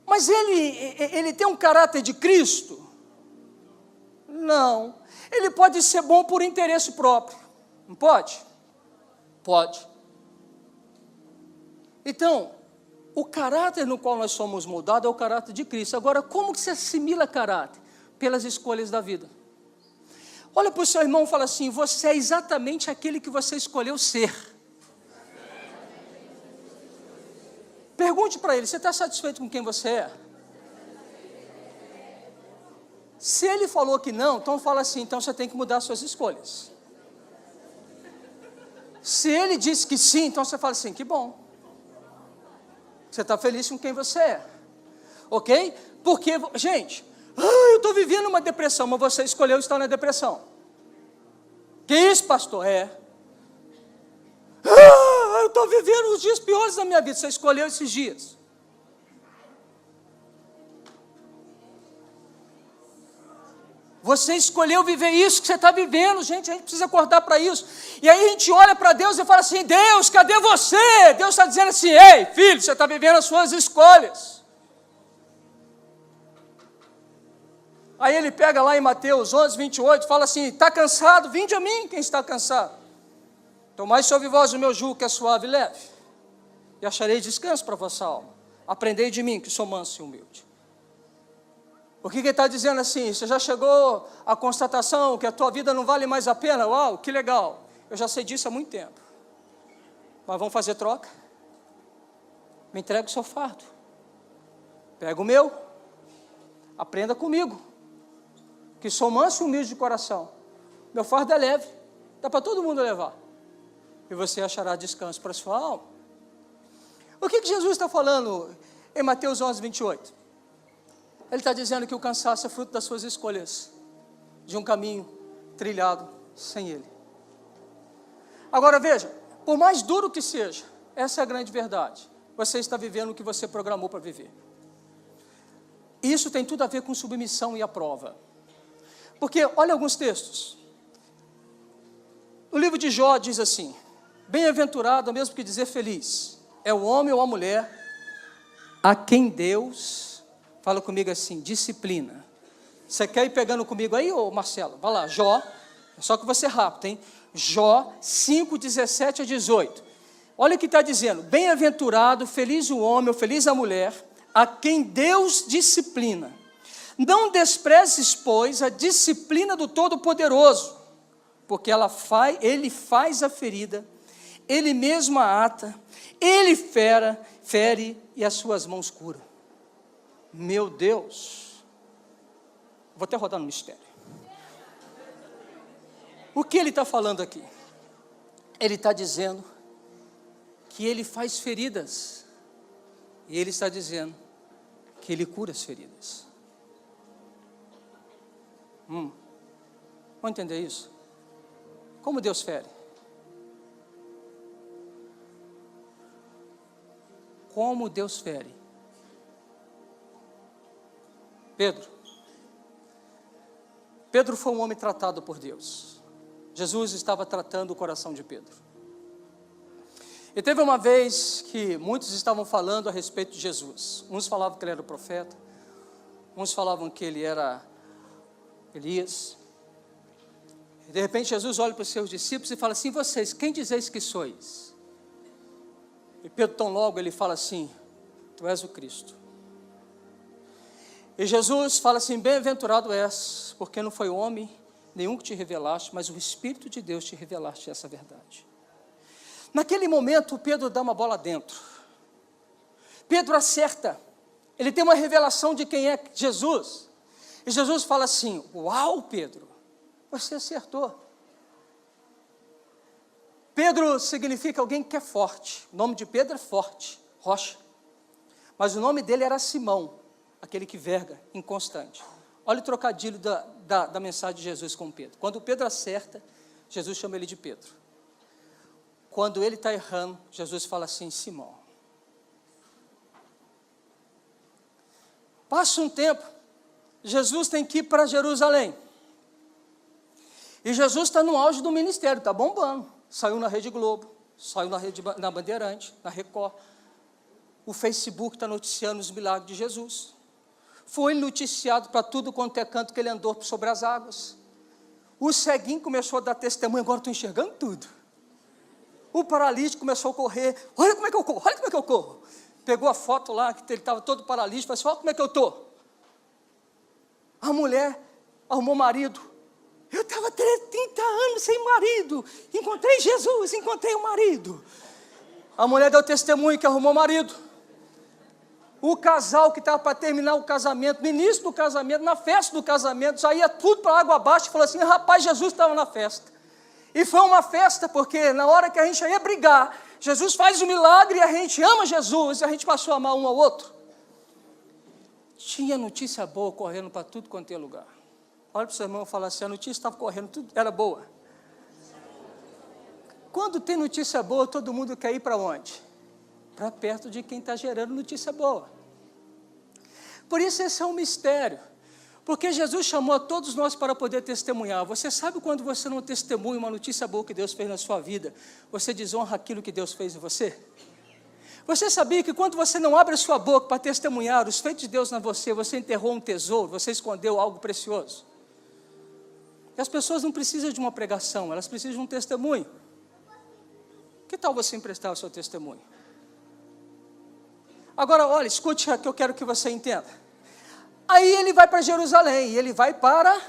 [SPEAKER 1] Mas ele tem um caráter de Cristo? Não. Ele pode ser bom por interesse próprio. Não pode? Pode. Então, o caráter no qual nós somos moldados é o caráter de Cristo. Agora, como que se assimila caráter? Pelas escolhas da vida. Olha para o seu irmão e fala assim: você é exatamente aquele que você escolheu ser. Pergunte para ele: você está satisfeito com quem você é? Se ele falou que não, então fala assim: então você tem que mudar suas escolhas. Se ele disse que sim, então você fala assim: que bom. Você está feliz com quem você é. Ok? Porque, gente, eu estou vivendo uma depressão, mas você escolheu estar na depressão. Que isso, pastor? Eu estou vivendo os dias piores da minha vida, você escolheu esses dias. Você escolheu viver isso que você está vivendo, gente, a gente precisa acordar para isso. E aí a gente olha para Deus e fala assim, Deus, cadê você? Deus está dizendo assim, ei, filho, você está vivendo as suas escolhas. Aí ele pega lá em Mateus 11, 28, fala assim, está cansado? Vinde a mim, quem está cansado. Tomai sobre vós o meu jugo, que é suave e leve, e acharei descanso para a vossa alma. Aprendei de mim, que sou manso e humilde. O que ele está dizendo assim? Você já chegou à constatação que a tua vida não vale mais a pena? Uau, que legal. Eu já sei disso há muito tempo. Mas vamos fazer troca? Me entrega o seu fardo. Pega o meu. Aprenda comigo. Que sou manso e humilde de coração. Meu fardo é leve. Dá para todo mundo levar. E você achará descanso para a sua alma. O que Jesus está falando em Mateus 11, 28? Ele está dizendo que o cansaço é fruto das suas escolhas, de um caminho trilhado sem Ele. Agora veja, por mais duro que seja, essa é a grande verdade, você está vivendo o que você programou para viver. Isso tem tudo a ver com submissão e a prova. Porque, olha alguns textos. O livro de Jó diz assim, bem-aventurado, mesmo que dizer feliz, é o homem ou a mulher a quem Deus... Fala comigo assim, disciplina. Você quer ir pegando comigo aí, ô Marcelo? Vai lá, Jó, só que você é rápido, hein? Jó 5, 17 a 18. Olha o que está dizendo, bem-aventurado, feliz o homem, ou feliz a mulher, a quem Deus disciplina. Não desprezes, pois, a disciplina do Todo-Poderoso, porque ele faz a ferida, ele mesmo a ata, ele fere e as suas mãos curam. Meu Deus, vou até rodar no mistério. O que ele está falando aqui? Ele está dizendo que ele faz feridas, e ele está dizendo que ele cura as feridas. Vamos entender isso? Como Deus fere? Como Deus fere? Pedro foi um homem tratado por Deus. Jesus estava tratando o coração de Pedro. E teve uma vez que muitos estavam falando a respeito de Jesus. Uns falavam que ele era o profeta, uns falavam que ele era Elias. E de repente Jesus olha para os seus discípulos e fala assim, vocês, quem dizeis que sois? E Pedro tão logo ele fala assim, tu és o Cristo. E Jesus fala assim, bem-aventurado és, porque não foi homem nenhum que te revelaste, mas o Espírito de Deus te revelaste essa verdade. Naquele momento, Pedro dá uma bola dentro. Pedro acerta, ele tem uma revelação de quem é Jesus. E Jesus fala assim, uau Pedro, você acertou. Pedro significa alguém que é forte, o nome de Pedro é forte, rocha. Mas o nome dele era Simão, aquele que verga, inconstante. Olha o trocadilho da mensagem de Jesus com Pedro. Quando Pedro acerta, Jesus chama ele de Pedro. Quando ele está errando, Jesus fala assim, Simão. Passa um tempo, Jesus tem que ir para Jerusalém. E Jesus está no auge do ministério, está bombando. Saiu na Rede Globo, saiu na Bandeirante, na Record. O Facebook está noticiando os milagres de Jesus. Foi noticiado para tudo quanto é canto que ele andou sobre as águas. O ceguinho começou a dar testemunho, agora estou enxergando tudo. O paralítico começou a correr, olha como é que eu corro, olha como é que eu corro. Pegou a foto lá, que ele estava todo paralítico, falou assim, olha como é que eu estou. A mulher arrumou marido. Eu estava 30 anos sem marido, encontrei Jesus, encontrei o marido. A mulher deu testemunho que arrumou marido. O casal que estava para terminar o casamento, no início do casamento, na festa do casamento, saía tudo para água abaixo e falou assim, rapaz, Jesus estava na festa. E foi uma festa, porque na hora que a gente ia brigar, Jesus faz um milagre e a gente ama Jesus, e a gente passou a amar um ao outro. tinha notícia boa correndo para tudo quanto é lugar. Olha para o seu irmão e fala assim, a notícia estava correndo, tudo era boa. Quando tem notícia boa, todo mundo quer ir para onde? Para perto de quem está gerando notícia boa. Por isso esse é um mistério. Porque Jesus chamou a todos nós para poder testemunhar. Você sabe quando você não testemunha uma notícia boa que Deus fez na sua vida, você desonra aquilo que Deus fez em você? Você sabia que quando você não abre a sua boca para testemunhar os feitos de Deus na você, você enterrou um tesouro, você escondeu algo precioso? E as pessoas não precisam de uma pregação, elas precisam de um testemunho. Que tal você emprestar o seu testemunho? Agora, olha, escute que eu quero que você entenda. Aí ele vai para Jerusalém, e ele vai para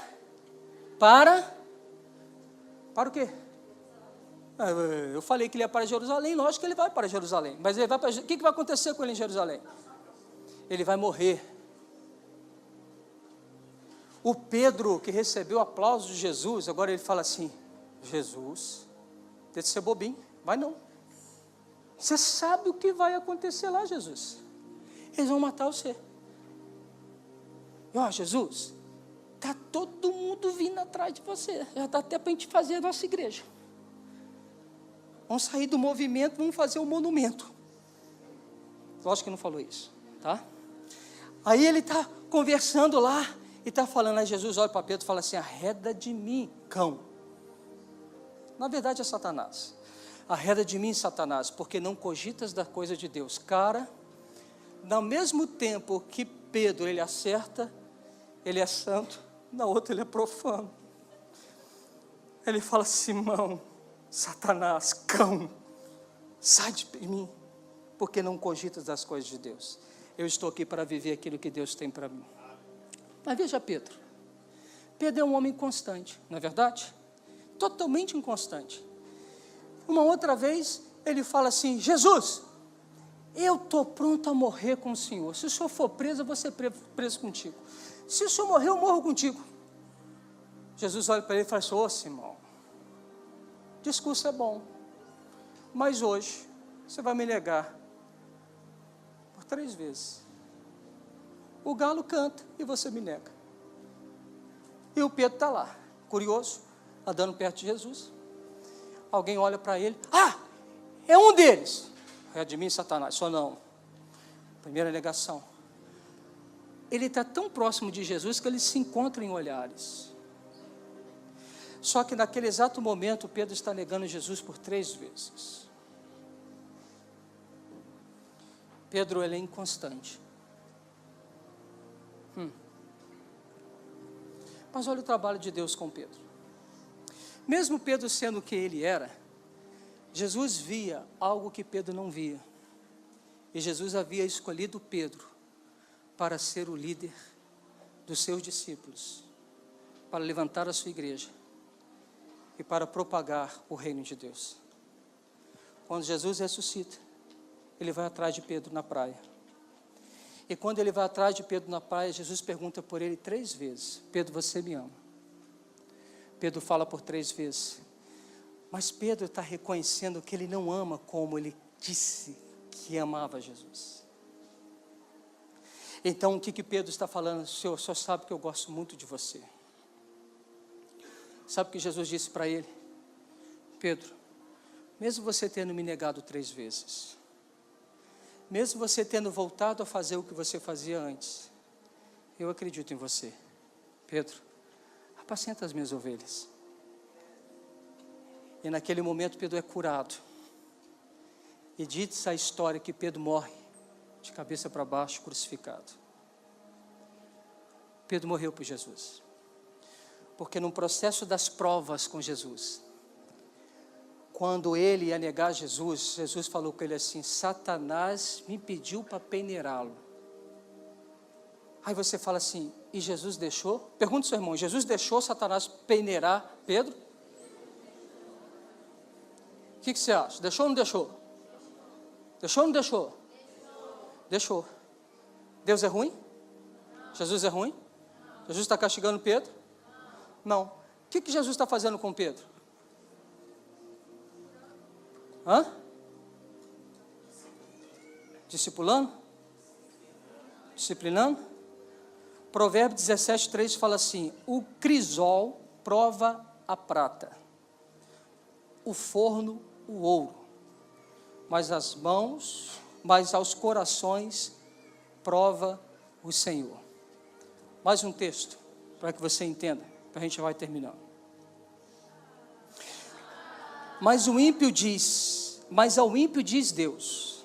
[SPEAKER 1] o quê? Eu falei que ele ia para Jerusalém, lógico que ele vai para Jerusalém. Mas ele vai para, o que vai acontecer com ele em Jerusalém? Ele vai morrer. O Pedro, que recebeu aplausos de Jesus, agora ele fala assim, Jesus, deixa de ser bobinho, vai não. Você sabe o que vai acontecer lá, Jesus. Eles vão matar você. E ó, Jesus, está todo mundo vindo atrás de você. Já dá até para a gente fazer a nossa igreja. Vamos sair do movimento, vamos fazer um monumento. Lógico que não falou isso, tá? Aí ele está conversando lá, e está falando, aí Jesus olha para Pedro e fala assim, arreda de mim, cão. Na verdade é Satanás. Arreda de mim, Satanás, porque não cogitas da coisa de Deus. Cara, no mesmo tempo que Pedro, ele acerta, ele é santo, na outra ele é profano. Ele fala, Simão, Satanás, cão, sai de mim, porque não cogitas das coisas de Deus. Eu estou aqui para viver aquilo que Deus tem para mim. Mas veja Pedro. Pedro é um homem constante, não é verdade? Totalmente inconstante. Uma outra vez, ele fala assim, Jesus, eu estou pronto a morrer com o Senhor. Se o Senhor for preso, eu vou ser preso contigo. Se o Senhor morrer, eu morro contigo. Jesus olha para ele e fala assim, ô Simão, discurso é bom, mas hoje você vai me negar por 3 vezes. O galo canta e você me nega. E o Pedro está lá, curioso, andando perto de Jesus. Alguém olha para ele, é um deles. É de mim, Satanás, só não. Primeira negação. Ele está tão próximo de Jesus que eles se encontram em olhares. Só que naquele exato momento, Pedro está negando Jesus por 3 vezes. Pedro, ele é inconstante. Mas olha o trabalho de Deus com Pedro. Mesmo Pedro sendo o que ele era, Jesus via algo que Pedro não via. E Jesus havia escolhido Pedro para ser o líder dos seus discípulos, para levantar a sua igreja e para propagar o reino de Deus. Quando Jesus ressuscita, ele vai atrás de Pedro na praia. E quando ele vai atrás de Pedro na praia, Jesus pergunta por ele 3 vezes, Pedro, você me ama? Pedro fala por 3 vezes, mas Pedro está reconhecendo que ele não ama como ele disse que amava Jesus. Então o que Pedro está falando? Senhor, o Senhor sabe que eu gosto muito de você. Sabe o que Jesus disse para ele? Pedro, mesmo você tendo me negado 3 vezes, mesmo você tendo voltado a fazer o que você fazia antes, eu acredito em você. Pedro, apacenta as minhas ovelhas. E naquele momento Pedro é curado. E diz a história que Pedro morre de cabeça para baixo, crucificado. Pedro morreu por Jesus. Porque no processo das provas com Jesus, quando ele ia negar Jesus, Jesus falou com ele assim, Satanás me pediu para peneirá-lo. Aí você fala assim, e Jesus deixou? Pergunta ao seu irmão, Jesus deixou Satanás peneirar Pedro? O que você acha? Deixou ou não deixou? Deixou ou não deixou? Deixou. Deus é ruim? Jesus é ruim? Jesus está castigando Pedro? Não. O que Jesus está fazendo com Pedro? Discipulando? Disciplinando? Provérbios 17:3 fala assim: o crisol prova a prata, o forno o ouro, mas aos corações prova o Senhor. Mais um texto, para que você entenda, a gente vai terminando. Mas ao ímpio diz Deus: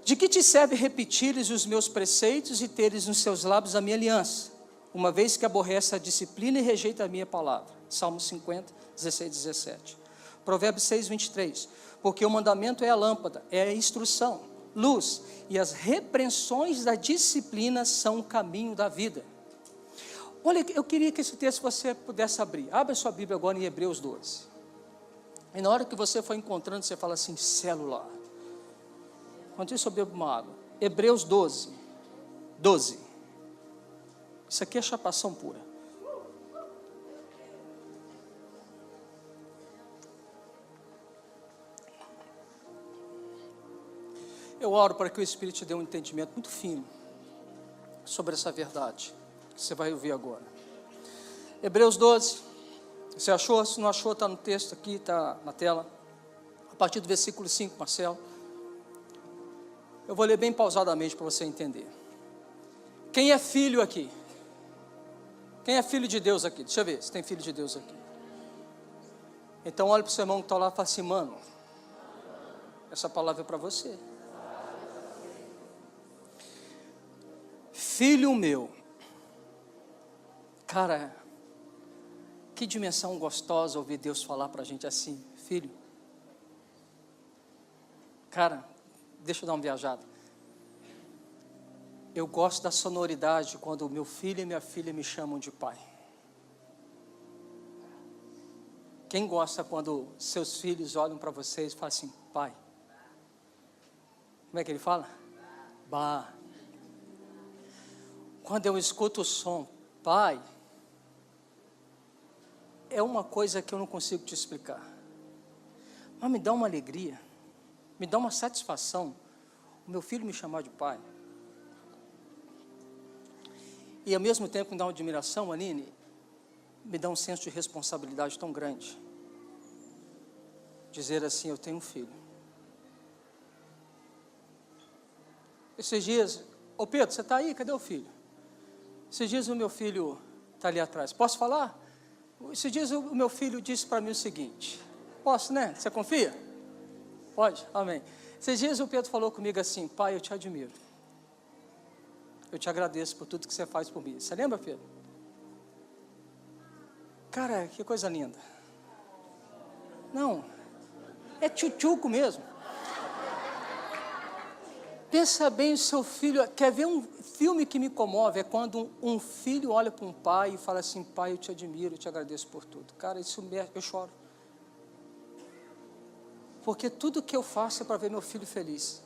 [SPEAKER 1] de que te serve repetires os meus preceitos e teres nos seus lábios a minha aliança, uma vez que aborrece a disciplina e rejeita a minha palavra? Salmo 50, 16, 17. Provérbios 6, 23. Porque o mandamento é a lâmpada, é a instrução, luz, e as repreensões da disciplina são o caminho da vida. Olha, eu queria que esse texto você pudesse abrir. Abra sua Bíblia agora em Hebreus 12. E na hora que você for encontrando, você fala assim: célula. Enquanto isso eu bebo uma água. Hebreus 12. Isso aqui é chapação pura. Eu oro para que o Espírito te dê um entendimento muito fino sobre essa verdade que você vai ouvir agora. Hebreus 12. Você achou? Se não achou, está no texto aqui, está na tela. A partir do versículo 5, Marcelo. Eu vou ler bem pausadamente para você entender. Quem é filho aqui? Quem é filho de Deus aqui? Deixa eu ver se tem filho de Deus aqui. Então olha para o seu irmão que está lá e fala assim: mano, essa palavra é para você. Filho meu. Cara, que dimensão gostosa ouvir Deus falar para a gente assim: filho. Cara, deixa eu dar uma viajada. Eu gosto da sonoridade quando meu filho e minha filha me chamam de pai. Quem gosta quando seus filhos olham para vocês e falam assim: pai? Como é que ele fala? Bah. Quando eu escuto o som pai, é uma coisa que eu não consigo te explicar, mas me dá uma alegria, me dá uma satisfação o meu filho me chamar de pai. E ao mesmo tempo me dá uma admiração, Aline, me dá um senso de responsabilidade tão grande. Dizer assim: eu tenho um filho. Esses dias, ô Pedro, você está aí? Cadê o filho? Esses dias o meu filho está ali atrás. Posso falar? Esses dias o meu filho disse para mim o seguinte: posso, né? Você confia? Pode? Amém. Esses dias o Pedro falou comigo assim: pai, eu te admiro. Eu te agradeço por tudo que você faz por mim. Você lembra, Pedro? Cara, que coisa linda. Não, é tchutchuco mesmo. Pensa bem, o seu filho... Quer ver um filme que me comove? É quando um filho olha para um pai e fala assim: pai, eu te admiro, eu te agradeço por tudo. Cara, isso eu choro. Porque tudo que eu faço é para ver meu filho feliz.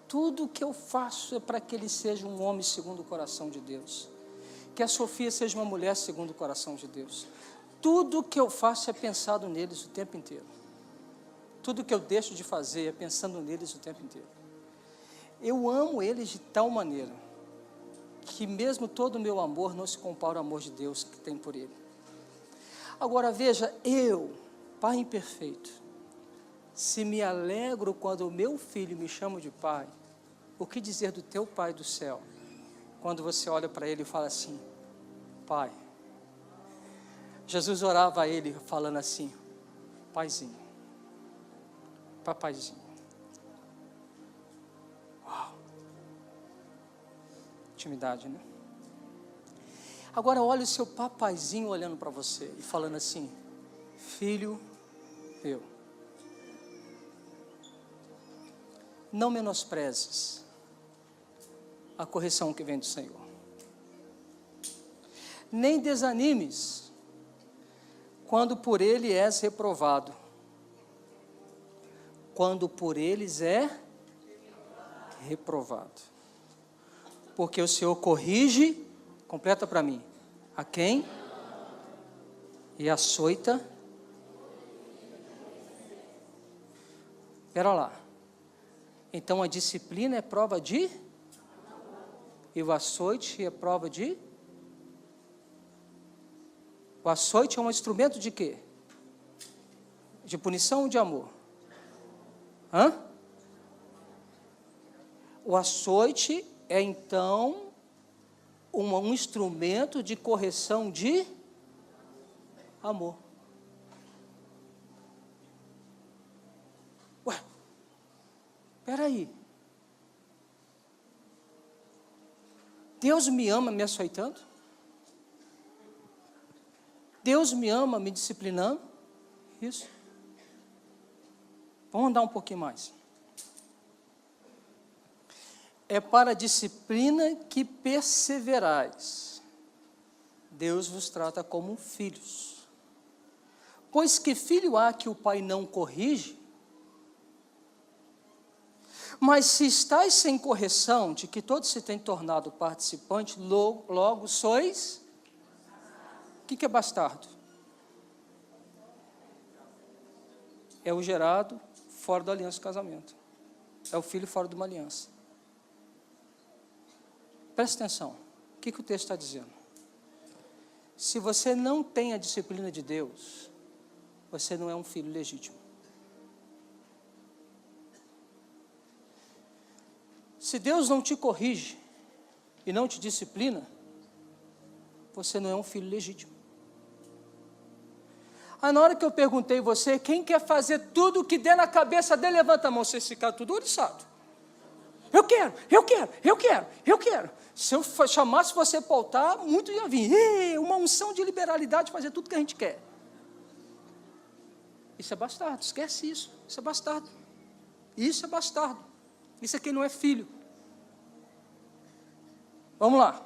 [SPEAKER 1] Tudo que eu faço é para que ele seja um homem segundo o coração de Deus. Que a Sofia seja uma mulher segundo o coração de Deus. Tudo que eu faço é pensado neles o tempo inteiro. Tudo que eu deixo de fazer é pensando neles o tempo inteiro. Eu amo eles de tal maneira que mesmo todo o meu amor não se compara ao amor de Deus que tem por ele. Agora veja, eu, pai imperfeito, se me alegro quando o meu filho me chama de pai, o que dizer do teu Pai do céu, quando você olha para ele e fala assim: pai? Jesus orava a ele falando assim: paizinho, papaizinho. Uau! Intimidade, né? Agora olha o seu papaizinho olhando para você e falando assim: filho meu. Não menosprezes a correção que vem do Senhor. Nem desanimes quando por ele és reprovado. Quando por eles é reprovado. Porque o Senhor corrige, completa para mim, a quem? E açoita. Espera lá. Então a disciplina é prova de? E o açoite é prova de... O açoite é um instrumento de quê? De punição ou de amor? Hã? O açoite é, então, um instrumento de correção de amor. Ué, espera aí. Deus me ama me açoitando? Deus me ama me disciplinando? Isso. Vamos andar um pouquinho mais. É para a disciplina que perseverais. Deus vos trata como filhos. Pois que filho há que o pai não corrige? Mas se estáis sem correção, de que todos se têm tornado participantes, logo sois... O que é bastardo? É o gerado fora da aliança do casamento. É o filho fora de uma aliança. Presta atenção. O que o texto está dizendo? Se você não tem a disciplina de Deus, você não é um filho legítimo. Se Deus não te corrige e não te disciplina, você não é um filho legítimo. Aí na hora que eu perguntei você, quem quer fazer tudo o que der na cabeça dele, levanta a mão, você ficar tudo oriçado. Eu quero. Se eu chamasse você para o altar, muito ia vir. Uma unção de liberalidade, fazer tudo que a gente quer. Isso é bastardo, esquece isso. Isso é bastardo. Isso é bastardo. Isso é quem não é filho. Vamos lá.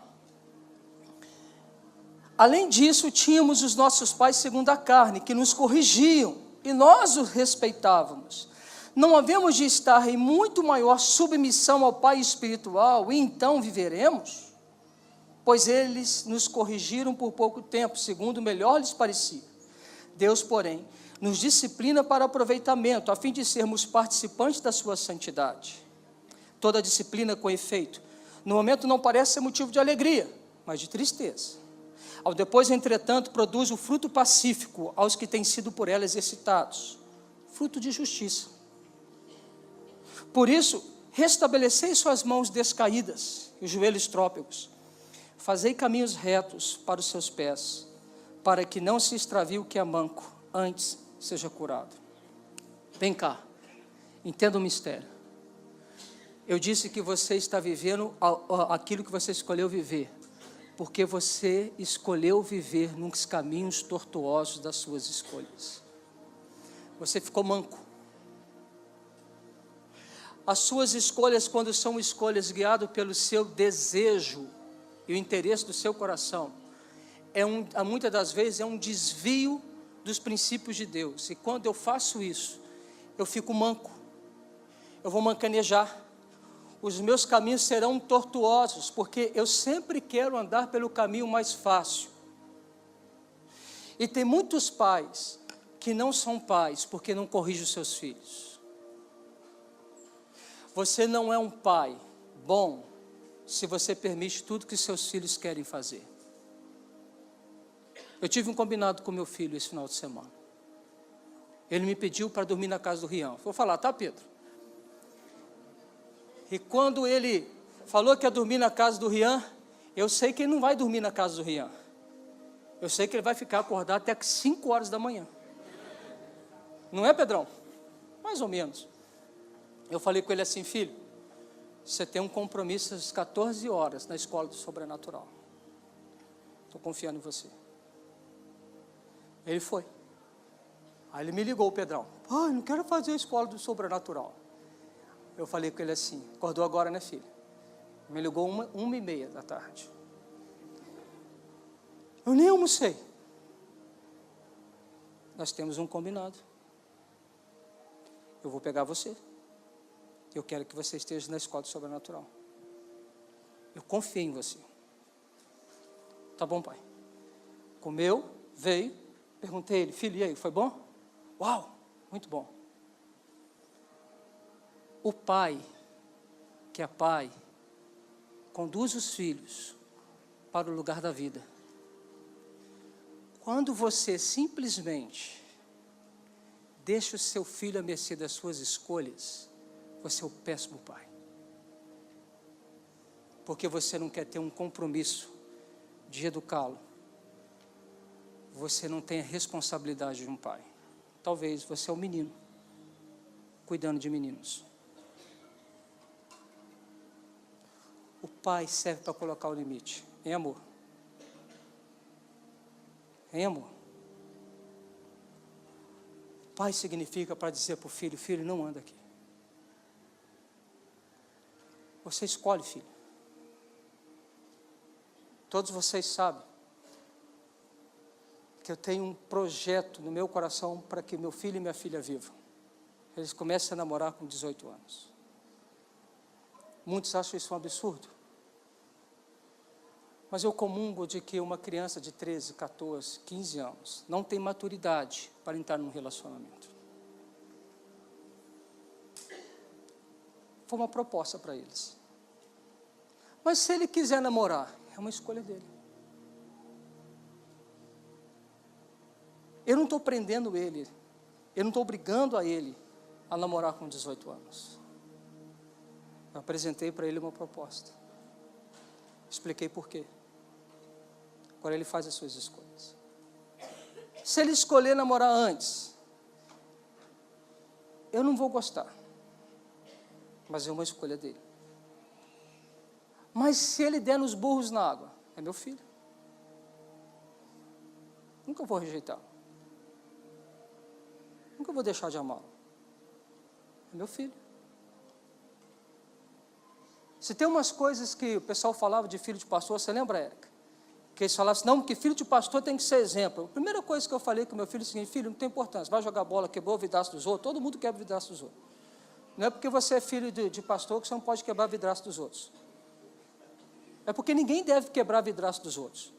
[SPEAKER 1] Além disso, tínhamos os nossos pais segundo a carne, que nos corrigiam, e nós os respeitávamos. Não havemos de estar em muito maior submissão ao Pai espiritual, e então viveremos? Pois eles nos corrigiram por pouco tempo, segundo melhor lhes parecia. Deus, porém, nos disciplina para aproveitamento, a fim de sermos participantes da sua santidade. Toda disciplina com efeito, no momento não parece ser motivo de alegria, mas de tristeza. Ao depois, entretanto, produz o fruto pacífico aos que têm sido por ela exercitados, fruto de justiça. Por isso, restabelecei suas mãos descaídas e os joelhos trópegos, fazei caminhos retos para os seus pés, para que não se extravie o que é manco, antes seja curado. Vem cá, entenda o mistério. Eu disse que você está vivendo aquilo que você escolheu viver, porque você escolheu viver nos caminhos tortuosos das suas escolhas. Você ficou manco. As suas escolhas, quando são escolhas guiadas pelo seu desejo e o interesse do seu coração, muitas das vezes é um desvio dos princípios de Deus. E quando eu faço isso, eu fico manco. Eu vou mancanejar. Os meus caminhos serão tortuosos, porque eu sempre quero andar pelo caminho mais fácil. E tem muitos pais que não são pais, porque não corrigem os seus filhos. Você não é um pai bom, se você permite tudo que seus filhos querem fazer. Eu tive um combinado com meu filho esse final de semana. Ele me pediu para dormir na casa do Rian. Vou falar, tá, Pedro? E quando ele falou que ia dormir na casa do Rian, eu sei que ele não vai dormir na casa do Rian. Eu sei que ele vai ficar acordado até 5 horas da manhã. Não é, Pedrão? Mais ou menos. Eu falei com ele assim, filho, você tem um compromisso às 14 horas na escola do sobrenatural. Estou confiando em você. Ele foi. Aí ele me ligou, o Pedrão. Pai, não quero fazer a escola do sobrenatural. Eu falei com ele assim, acordou agora, né, filho? Me ligou 1h30 da tarde. Eu nem almocei. Nós temos um combinado. Eu vou pegar você. Eu quero que você esteja na escola do sobrenatural. Eu confio em você. Tá bom, pai. Comeu, veio, perguntei ele, filho, e aí, foi bom? Uau, muito bom. O pai, que é pai, conduz os filhos para o lugar da vida. Quando você simplesmente deixa o seu filho à mercê das suas escolhas, você é o péssimo pai. Porque você não quer ter um compromisso de educá-lo. Você não tem a responsabilidade de um pai. Talvez você é um menino, cuidando de meninos. O pai serve para colocar o limite, em amor. Em amor. Pai significa para dizer para o filho, filho, não anda aqui. Você escolhe, filho. Todos vocês sabem que eu tenho um projeto no meu coração para que meu filho e minha filha vivam. Eles começam a namorar com 18 anos. Muitos acham isso um absurdo. Mas eu comungo de que uma criança de 13, 14, 15 anos não tem maturidade para entrar num relacionamento. Foi uma proposta para eles. Mas se ele quiser namorar, é uma escolha dele. Eu não estou prendendo ele, eu não estou obrigando a ele a namorar com 18 anos. Eu apresentei para ele uma proposta. Expliquei por quê. Agora ele faz as suas escolhas. Se ele escolher namorar antes, eu não vou gostar. Mas é uma escolha dele. Mas se ele der nos burros na água, é meu filho. Nunca vou rejeitá-lo. Nunca vou deixar de amá-lo. É meu filho. Se tem umas coisas que o pessoal falava de filho de pastor, você lembra, Érica? Que eles falavam assim, não, porque filho de pastor tem que ser exemplo. A primeira coisa que eu falei com meu filho é o seguinte, filho, não tem importância, vai jogar bola, quebrou o vidraço dos outros, todo mundo quebra o vidraço dos outros. Não é porque você é filho de pastor que você não pode quebrar o vidraço dos outros. É porque ninguém deve quebrar o vidraço dos outros.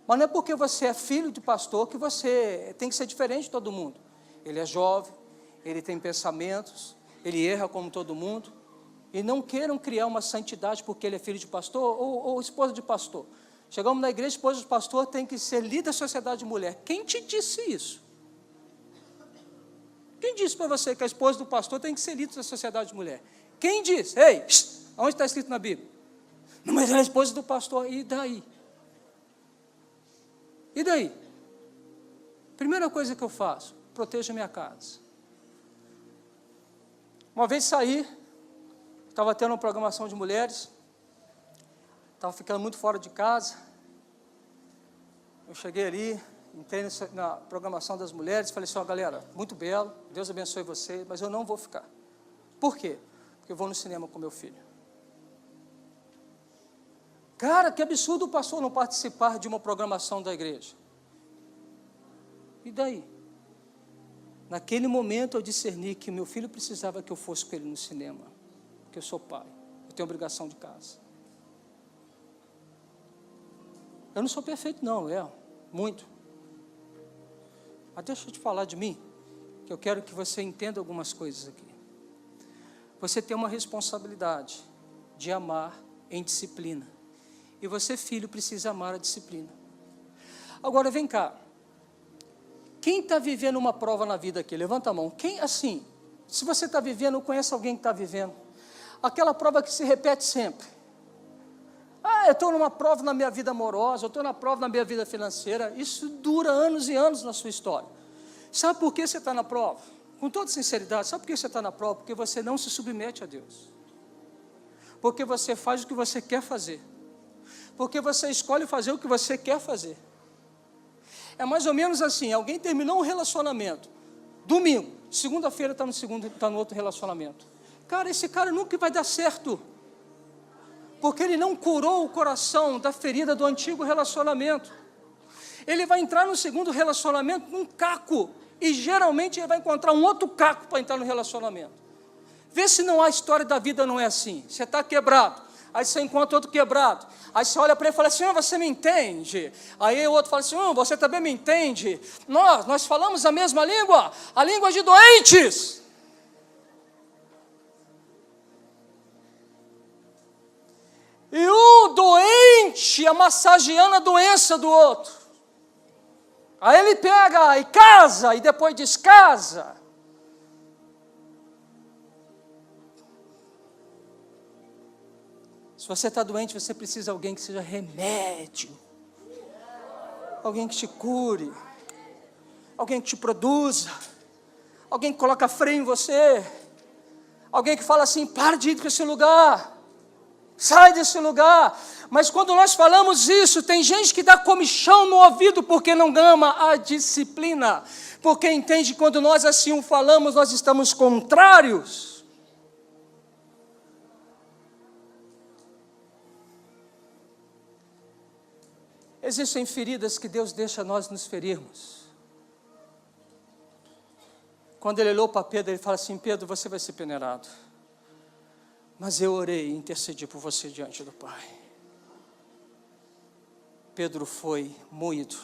[SPEAKER 1] Mas não é porque você é filho de pastor que você tem que ser diferente de todo mundo. Ele é jovem, ele tem pensamentos, ele erra como todo mundo. E não queiram criar uma santidade porque ele é filho de pastor ou esposa de pastor. Chegamos na igreja, esposa de pastor tem que ser líder da sociedade de mulher. Quem te disse isso? Quem disse para você que a esposa do pastor tem que ser líder da sociedade de mulher? Quem disse? Ei, onde está escrito na Bíblia? Não, mas ela é a esposa do pastor. E daí? E daí? Primeira coisa que eu faço, protejo a minha casa. Uma vez saí, estava tendo uma programação de mulheres, estava ficando muito fora de casa. Eu cheguei ali, entrei na programação das mulheres, falei assim, ó, galera, muito belo, Deus abençoe vocês, mas eu não vou ficar. Por quê? Porque eu vou no cinema com meu filho. Cara, que absurdo o pastor não participar de uma programação da igreja. E daí? Naquele momento eu discerni que meu filho precisava que eu fosse com ele no cinema, porque eu sou pai, eu tenho obrigação de casa. Eu não sou perfeito não, muito. Mas deixa eu te falar de mim, que eu quero que você entenda algumas coisas aqui. Você tem uma responsabilidade de amar em disciplina. E você, filho, precisa amar a disciplina. Agora, vem cá. Quem está vivendo uma prova na vida aqui? Levanta a mão. Quem, assim, se você está vivendo, conhece alguém que está vivendo. Aquela prova que se repete sempre. Eu estou numa prova na minha vida amorosa, eu estou na prova na minha vida financeira. Isso dura anos e anos na sua história. Sabe por que você está na prova? Com toda sinceridade, sabe por que você está na prova? Porque você não se submete a Deus. Porque você faz o que você quer fazer. Porque você escolhe fazer o que você quer fazer. É mais ou menos assim, alguém terminou um relacionamento, domingo, segunda-feira está no outro relacionamento. Cara, esse cara nunca vai dar certo, porque ele não curou o coração da ferida do antigo relacionamento. Ele vai entrar no segundo relacionamento num caco, e geralmente ele vai encontrar um outro caco para entrar no relacionamento. Vê se não a história da vida não é assim, você está quebrado. Aí você encontra outro quebrado. Aí você olha para ele e fala assim, você me entende? Aí o outro fala assim, você também me entende? Nós falamos a mesma língua, a língua de doentes. E doente massageando a doença do outro. Aí ele pega e casa e depois descasa. Se você está doente, você precisa de alguém que seja remédio. Alguém que te cure. Alguém que te produza. Alguém que coloca freio em você. Alguém que fala assim, para de ir para esse lugar. Sai desse lugar. Mas quando nós falamos isso, tem gente que dá comichão no ouvido porque não ama a disciplina. Porque entende que quando nós assim o falamos, nós estamos contrários. Existem feridas que Deus deixa nós nos ferirmos. Quando ele olhou para Pedro, ele fala assim, Pedro, você vai ser peneirado. Mas eu orei e intercedi por você diante do Pai. Pedro foi moído.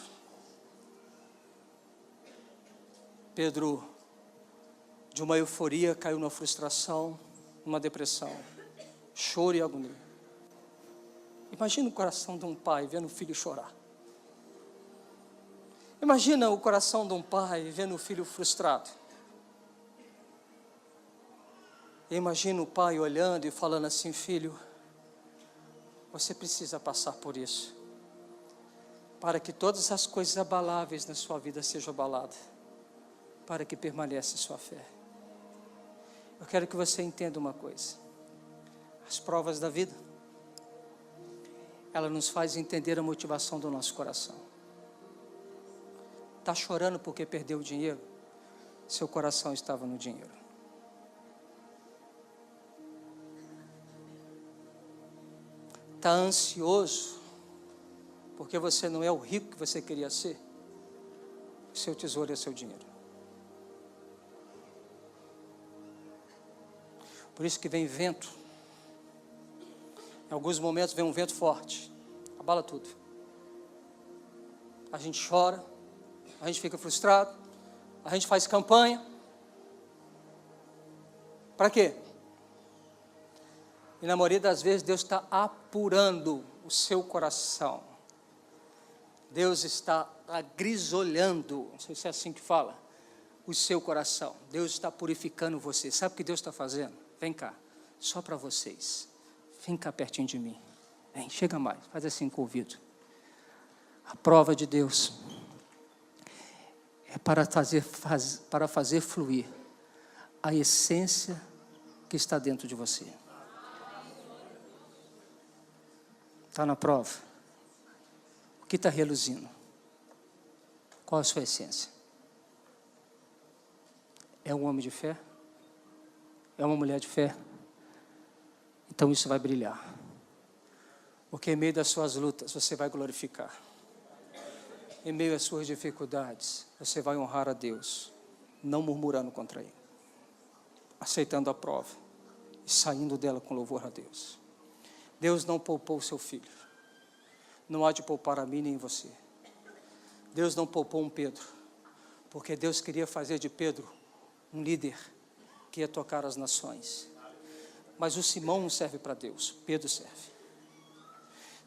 [SPEAKER 1] Pedro, de uma euforia, caiu numa frustração, numa depressão, choro e agonia. Imagina o coração de um pai vendo o filho chorar. Imagina o coração de um pai vendo o filho frustrado. Imagina o pai olhando e falando assim, filho, você precisa passar por isso, para que todas as coisas abaláveis na sua vida sejam abaladas, para que permaneça a sua fé. Eu quero que você entenda uma coisa. As provas da vida, ela nos faz entender a motivação do nosso coração. Está chorando porque perdeu o dinheiro? Seu coração estava no dinheiro. Está ansioso porque você não é o rico que você queria ser? O seu tesouro é seu dinheiro. Por isso que vem vento. Em alguns momentos vem um vento forte, abala tudo. A gente chora, a gente fica frustrado, a gente faz campanha. Para quê? E na maioria das vezes Deus está apurando o seu coração. Deus está agrisolhando, não sei se é assim que fala, o seu coração. Deus está purificando você. Sabe o que Deus está fazendo? Vem cá, só para vocês. Vem cá pertinho de mim. Vem, chega mais, faz assim com o ouvido. A prova de Deus é para fazer fluir a essência que está dentro de você. Está na prova? O que está reluzindo? Qual a sua essência? É um homem de fé? É uma mulher de fé? Então isso vai brilhar. Porque em meio das suas lutas você vai glorificar. Em meio às suas dificuldades você vai honrar a Deus, não murmurando contra Ele, aceitando a prova e saindo dela com louvor a Deus. Deus não poupou o seu filho. Não há de poupar a mim nem você. Deus não poupou um Pedro, porque Deus queria fazer de Pedro um líder que ia tocar as nações. Mas o Simão não serve para Deus, Pedro serve.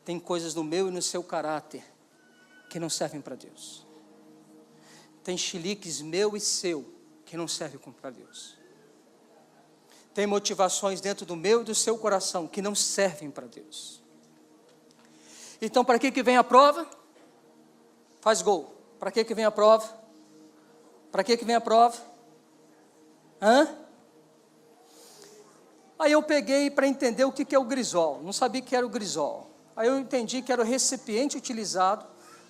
[SPEAKER 1] Tem coisas no meu e no seu caráter que não servem para Deus. Tem chiliques meu e seu que não servem para Deus. Tem motivações dentro do meu e do seu coração que não servem para Deus. Então, para que vem a prova? Faz gol. Para que vem a prova? Para que vem a prova? Aí eu peguei para entender o que é o grisol. Não sabia que era o grisol. Aí eu entendi que era o recipiente utilizado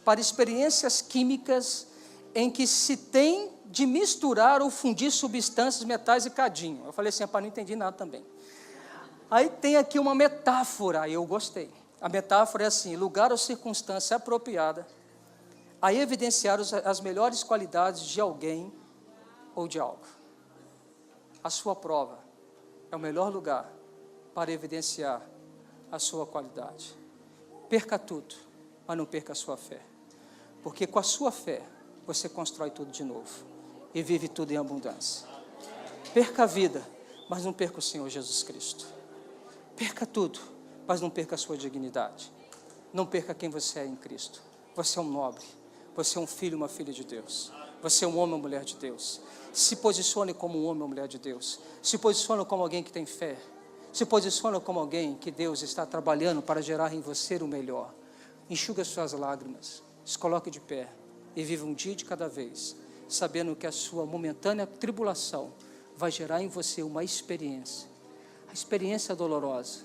[SPEAKER 1] para experiências químicas em que se tem de misturar ou fundir substâncias, metais e cadinho. Eu falei assim, não entendi nada também. Aí tem aqui uma metáfora, aí eu gostei. A metáfora é assim, lugar ou circunstância apropriada a evidenciar as melhores qualidades de alguém ou de algo. A sua prova é o melhor lugar para evidenciar a sua qualidade. Perca tudo, mas não perca a sua fé. Porque com a sua fé, você constrói tudo de novo e vive tudo em abundância. Perca a vida, mas não perca o Senhor Jesus Cristo. Perca tudo, mas não perca a sua dignidade. Não perca quem você é em Cristo. Você é um nobre, você é um filho, uma filha de Deus. Você é um homem ou mulher de Deus. Se posicione como um homem ou mulher de Deus. Se posicione como alguém que tem fé. Se posicione como alguém que Deus está trabalhando para gerar em você o melhor. Enxugue as suas lágrimas, se coloque de pé e viva um dia de cada vez, sabendo que a sua momentânea tribulação vai gerar em você uma experiência. A experiência é dolorosa,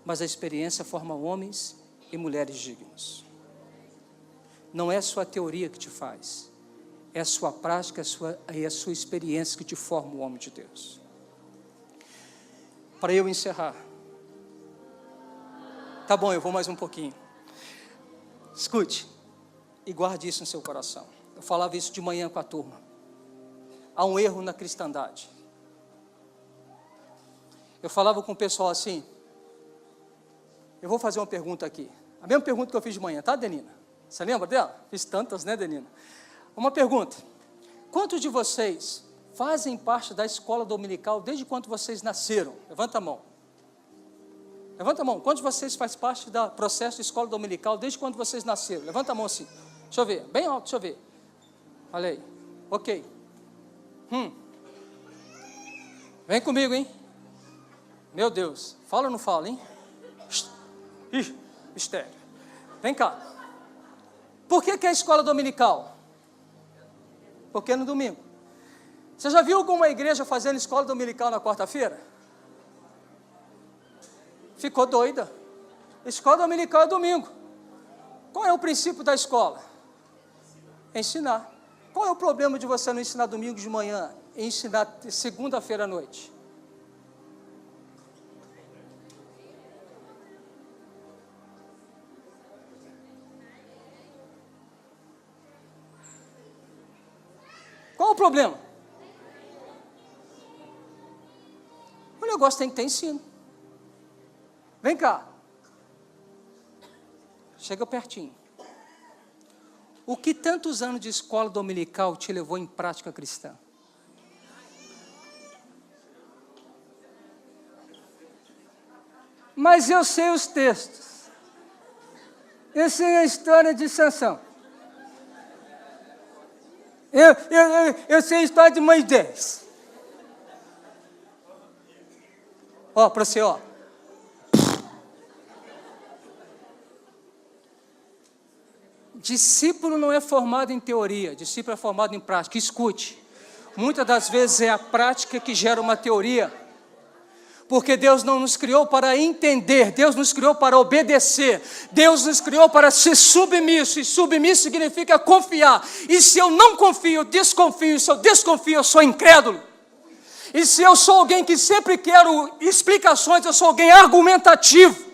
[SPEAKER 1] mas a experiência forma homens e mulheres dignos. Não é a sua teoria que te faz, é a sua prática e a sua experiência que te forma o homem de Deus. Para eu encerrar, tá bom, eu vou mais um pouquinho. Escute e guarde isso no seu coração. Eu falava isso de manhã com a turma. Há um erro na cristandade. Eu falava com o pessoal assim, eu vou fazer uma pergunta aqui. A mesma pergunta que eu fiz de manhã, tá, Denina? Você lembra dela? Fiz tantas, né, Denina? Uma pergunta. Quantos de vocês fazem parte da escola dominical desde quando vocês nasceram? Levanta a mão. Levanta a mão. Quantos de vocês fazem parte do processo de escola dominical desde quando vocês nasceram? Levanta a mão assim. Deixa eu ver. Bem alto, deixa eu ver. Olha aí. Ok. Vem comigo, hein? Meu Deus. Fala ou não fala, hein? Ih, mistério. Vem cá. Por que é a escola dominical? Porque é no domingo. Você já viu alguma igreja fazendo escola dominical na quarta-feira? Ficou doida. Escola dominical é domingo. Qual é o princípio da escola? Ensinar. Qual é o problema de você não ensinar domingo de manhã e ensinar segunda-feira à noite? Qual o problema? O negócio tem que ter ensino. Vem cá. Chega pertinho. O que tantos anos de escola dominical te levou em prática cristã? Mas eu sei os textos. Eu sei a história de Sansão. Eu sei a história de Moisés. Ó, para você, ó. Discípulo não é formado em teoria, discípulo é formado em prática. Escute, muitas das vezes é a prática que gera uma teoria, porque Deus não nos criou para entender, Deus nos criou para obedecer, Deus nos criou para ser submisso, e submisso significa confiar, e se eu não confio, eu desconfio, e se eu desconfio, eu sou incrédulo, e se eu sou alguém que sempre quero explicações, eu sou alguém argumentativo,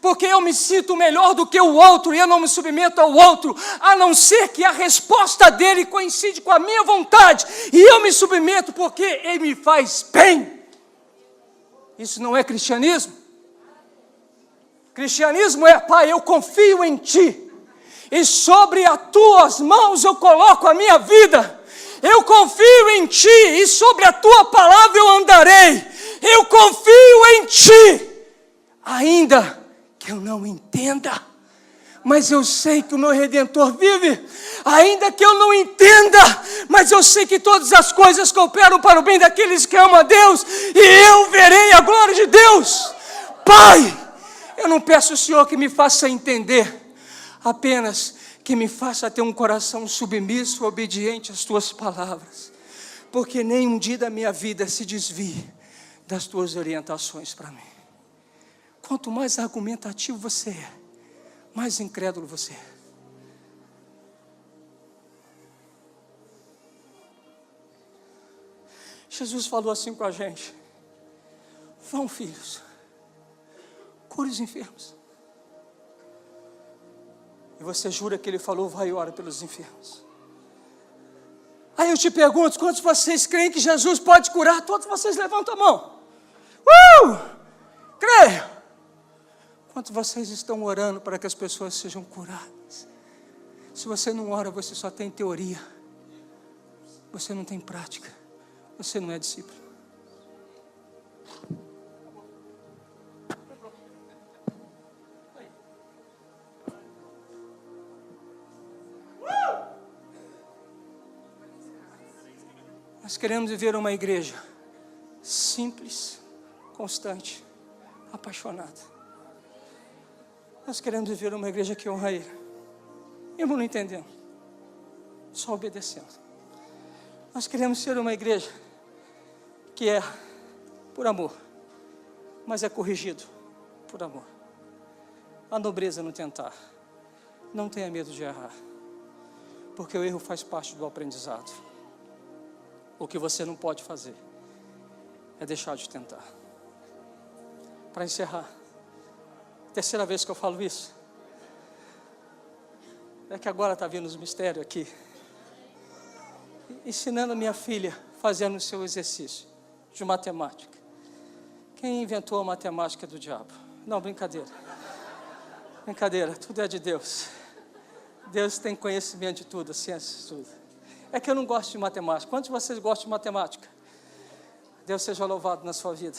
[SPEAKER 1] porque eu me sinto melhor do que o outro, e eu não me submeto ao outro, a não ser que a resposta dele coincide com a minha vontade, e eu me submeto porque ele me faz bem. Isso não é cristianismo? Cristianismo é, Pai, eu confio em Ti, e sobre as Tuas mãos eu coloco a minha vida, eu confio em Ti, e sobre a Tua palavra eu andarei, eu confio em Ti, ainda que eu não entenda, mas eu sei que o meu Redentor vive, ainda que eu não entenda, mas eu sei que todas as coisas cooperam para o bem daqueles que amam a Deus, e eu verei a glória de Deus. Pai, eu não peço ao Senhor que me faça entender, apenas que me faça ter um coração submisso, obediente às Tuas palavras, porque nenhum dia da minha vida se desvie das Tuas orientações para mim. Quanto mais argumentativo você é, mais incrédulo você é. Jesus falou assim com a gente: vão, filhos, cure os enfermos. E você jura que ele falou, vai e ora pelos enfermos. Aí eu te pergunto, quantos de vocês creem que Jesus pode curar? Todos vocês levantam a mão. Creio. Quantos de vocês estão orando para que as pessoas sejam curadas? Se você não ora, você só tem teoria. Você não tem prática. Você não é discípulo. Nós queremos viver uma igreja simples, constante, apaixonada. Nós queremos viver uma igreja que honra Ele. Mesmo não entendendo, só obedecendo. Nós queremos ser uma igreja que é por amor, mas é corrigido por amor. A nobreza no tentar. Não tenha medo de errar, porque o erro faz parte do aprendizado. O que você não pode fazer é deixar de tentar. Para encerrar, terceira vez que eu falo isso, é que agora está vindo os mistérios aqui, ensinando a minha filha, fazendo o seu exercício de matemática. Quem inventou a matemática do diabo? Não, brincadeira. Brincadeira, tudo é de Deus. Deus tem conhecimento de tudo, a ciência de tudo. É que eu não gosto de matemática. Quantos de vocês gostam de matemática? Deus seja louvado na sua vida.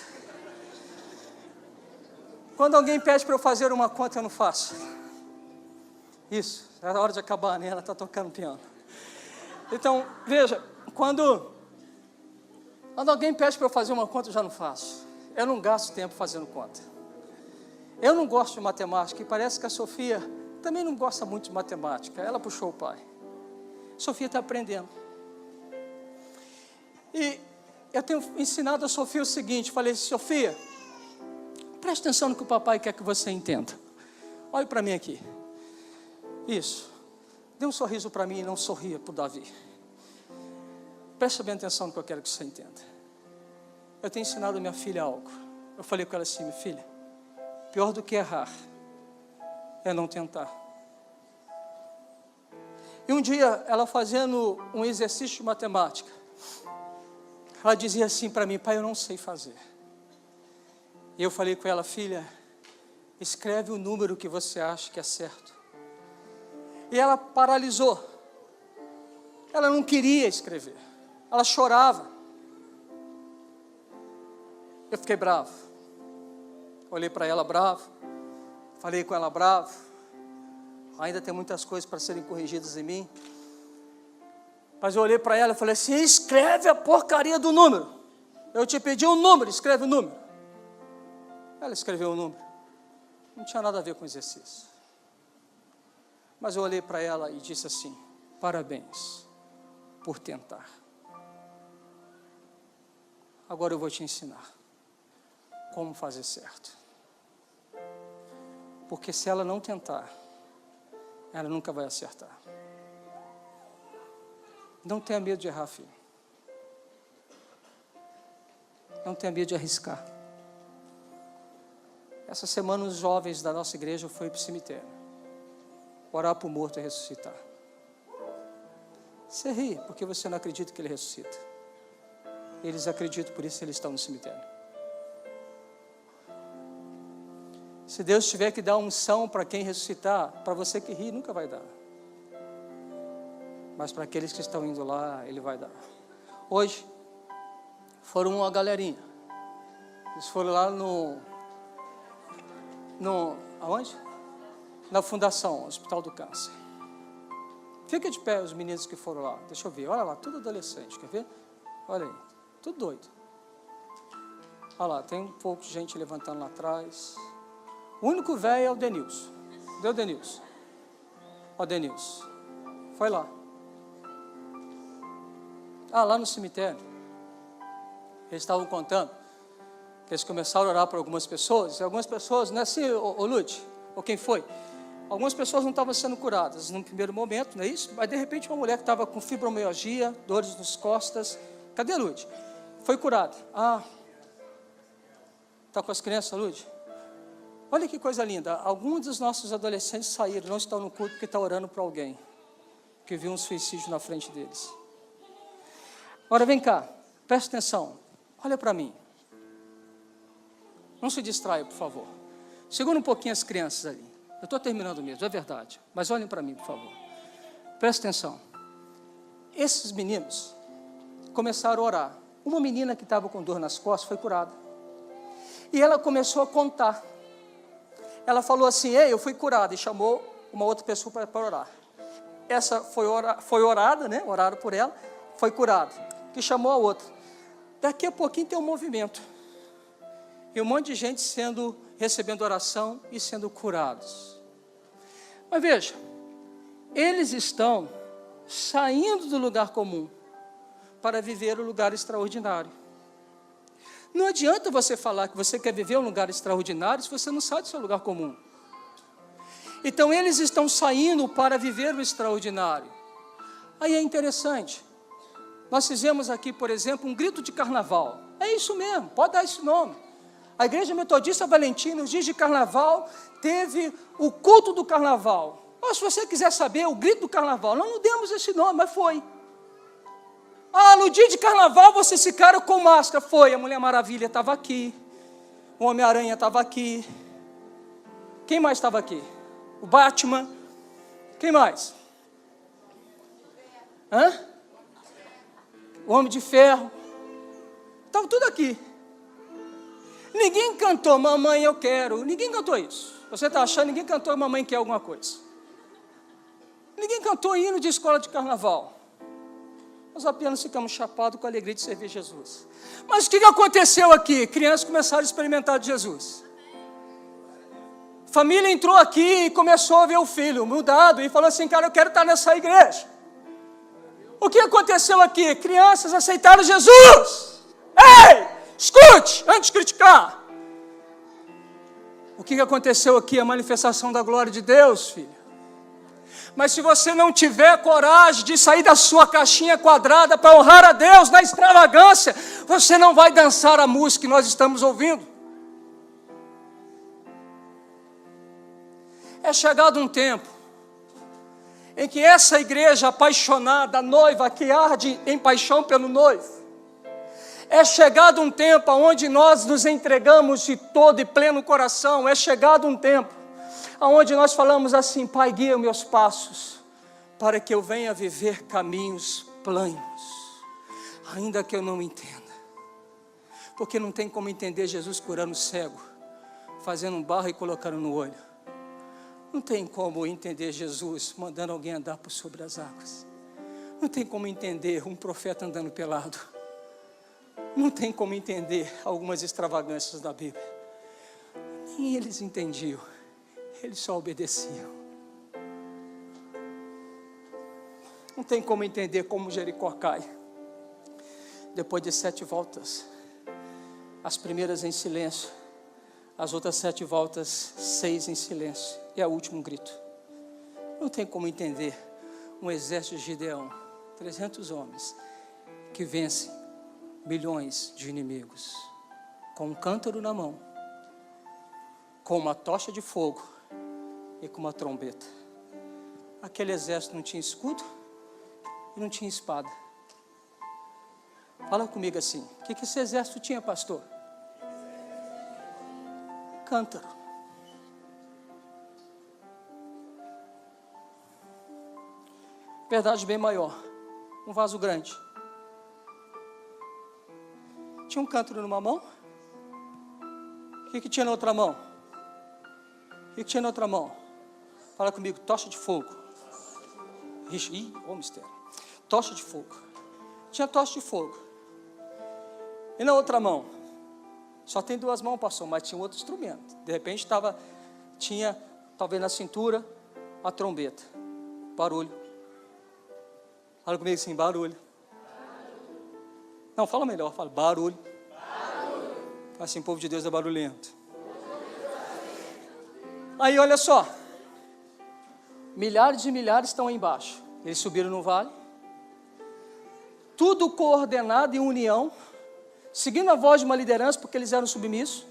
[SPEAKER 1] Quando alguém pede para eu fazer uma conta, eu não faço. Isso, é a hora de acabar, né? Ela está tocando piano. Então, veja, quando alguém pede para eu fazer uma conta, eu já não faço. Eu não gasto tempo fazendo conta. Eu não gosto de matemática, e parece que a Sofia também não gosta muito de matemática. Ela puxou o pai. Sofia está aprendendo. E eu tenho ensinado a Sofia o seguinte, falei, Sofia, preste atenção no que o papai quer que você entenda. Olhe para mim aqui. Isso. Dê um sorriso para mim e não sorria para o Davi. Preste bem atenção no que eu quero que você entenda. Eu tenho ensinado a minha filha algo. Eu falei com ela assim, minha filha, pior do que errar é não tentar. E um dia, ela fazendo um exercício de matemática, ela dizia assim para mim, pai, eu não sei fazer. E eu falei com ela, filha, escreve o número que você acha que é certo. E ela paralisou. Ela não queria escrever. Ela chorava. Eu fiquei bravo. Olhei para ela bravo. Falei com ela bravo. Ainda tem muitas coisas para serem corrigidas em mim. Mas eu olhei para ela e falei assim, escreve a porcaria do número. Eu te pedi um número, escreve o número. Ela escreveu o número. Não tinha nada a ver com o exercício. Mas eu olhei para ela e disse assim, parabéns por tentar. Agora eu vou te ensinar como fazer certo. Porque se ela não tentar, ela nunca vai acertar. Não tenha medo de errar, filho. Não tenha medo de arriscar. Essa semana os jovens da nossa igreja foram para o cemitério. Orar para o morto e ressuscitar. Você ri, porque você não acredita que ele ressuscita. Eles acreditam, por isso eles estão no cemitério. Se Deus tiver que dar unção para quem ressuscitar, para você que ri, nunca vai dar. Mas para aqueles que estão indo lá, Ele vai dar. Hoje, foram uma galerinha. Eles foram lá aonde? Na Fundação, Hospital do Câncer. Fica de pé os meninos que foram lá. Deixa eu ver, olha lá, tudo adolescente, quer ver? Olha aí, tudo doido. Olha lá, tem um pouco de gente levantando lá atrás. O único velho é o Denilson. Deu o Denilson. Ó, Denilson. Foi lá. Lá no cemitério. Eles estavam contando que eles começaram a orar por algumas pessoas. E algumas pessoas, não é assim, ô Lute? Ou quem foi? Algumas pessoas não estavam sendo curadas no primeiro momento, não é isso? Mas de repente uma mulher que estava com fibromialgia, dores nas costas. Cadê a Lute? Foi curada. Está com as crianças, Lute? Olha que coisa linda. Alguns dos nossos adolescentes saíram, não estão no culto porque estão orando para alguém que viu um suicídio na frente deles. Agora vem cá, presta atenção. Olha para mim. Não se distraia, por favor. Segura um pouquinho as crianças ali. Eu estou terminando mesmo, é verdade. Mas olhem para mim, por favor. Presta atenção. Esses meninos começaram a orar. Uma menina que estava com dor nas costas foi curada. E ela começou a contar. Ela falou assim, eu fui curada. E chamou uma outra pessoa para orar. Essa foi orada, né? Oraram por ela. Foi curada. que chamou a outra. Daqui a pouquinho tem um movimento. E um monte de gente recebendo oração e sendo curados. Mas veja, eles estão saindo do lugar comum para viver o lugar extraordinário. Não adianta você falar que você quer viver um lugar extraordinário se você não sai do seu lugar comum. Então eles estão saindo para viver o extraordinário. Aí é interessante. Nós fizemos aqui, por exemplo, um grito de carnaval. É isso mesmo, pode dar esse nome. A Igreja Metodista Valentina, nos dias de carnaval, teve o culto do carnaval. Mas se você quiser saber, o grito do carnaval, nós não demos esse nome, mas foi. Ah, no dia de carnaval vocês ficaram com máscara. Foi, a Mulher Maravilha estava aqui. O Homem-Aranha estava aqui. Quem mais estava aqui? O Batman. Quem mais? Hã? O Homem de Ferro. Estava tudo aqui. Ninguém cantou, mamãe eu quero. Ninguém cantou isso. Você está achando, ninguém cantou, mamãe quer alguma coisa. Ninguém cantou hino de escola de carnaval. Nós apenas ficamos chapados com a alegria de servir Jesus. Mas o que aconteceu aqui? Crianças começaram a experimentar de Jesus. Família entrou aqui e começou a ver o filho mudado e falou assim, cara, eu quero estar nessa igreja. O que aconteceu aqui? Crianças aceitaram Jesus. Ei, escute, antes de criticar. O que aconteceu aqui? A manifestação da glória de Deus, filho. Mas se você não tiver coragem de sair da sua caixinha quadrada para honrar a Deus na extravagância, você não vai dançar a música que nós estamos ouvindo. É chegado um tempo em que essa igreja apaixonada, a noiva que arde em paixão pelo noivo, é chegado um tempo onde nós nos entregamos de todo e pleno coração, é chegado um tempo onde nós falamos assim, Pai, guia meus passos, para que eu venha viver caminhos planos, ainda que eu não entenda, porque não tem como entender Jesus curando o cego, fazendo um barro e colocando no olho. Não tem como entender Jesus mandando alguém andar por sobre as águas. Não tem como entender um profeta andando pelado. Não tem como entender algumas extravagâncias da Bíblia. Nem eles entendiam. Eles só obedeciam. Não tem como entender como Jericó cai. Depois de 7 voltas, as primeiras em silêncio, as outras 7 voltas, 6 em silêncio, e é o último grito. Não tem como entender um exército de Gideão, 300 homens, que vencem milhões de inimigos, com um cântaro na mão, com uma tocha de fogo e com uma trombeta. Aquele exército não tinha escudo e não tinha espada. Fala comigo assim, o que esse exército tinha, pastor? Cântaro. Verdade bem maior, um vaso grande. Tinha um cântaro numa mão. O que tinha na outra mão? O que tinha na outra mão? Fala comigo, tocha de fogo. Ih, ô mistério. Tocha de fogo. Tinha tocha de fogo. E na outra mão? Só tem 2 mãos, pastor, mas tinha outro instrumento. De repente tinha, talvez na cintura, a trombeta. Barulho. Fala comigo assim, barulho. Não, fala melhor, fala barulho. Assim, o povo de Deus é barulhento. Aí, olha só. Milhares e milhares estão aí embaixo. Eles subiram no vale. Tudo coordenado em união, seguindo a voz de uma liderança, porque eles eram submissos.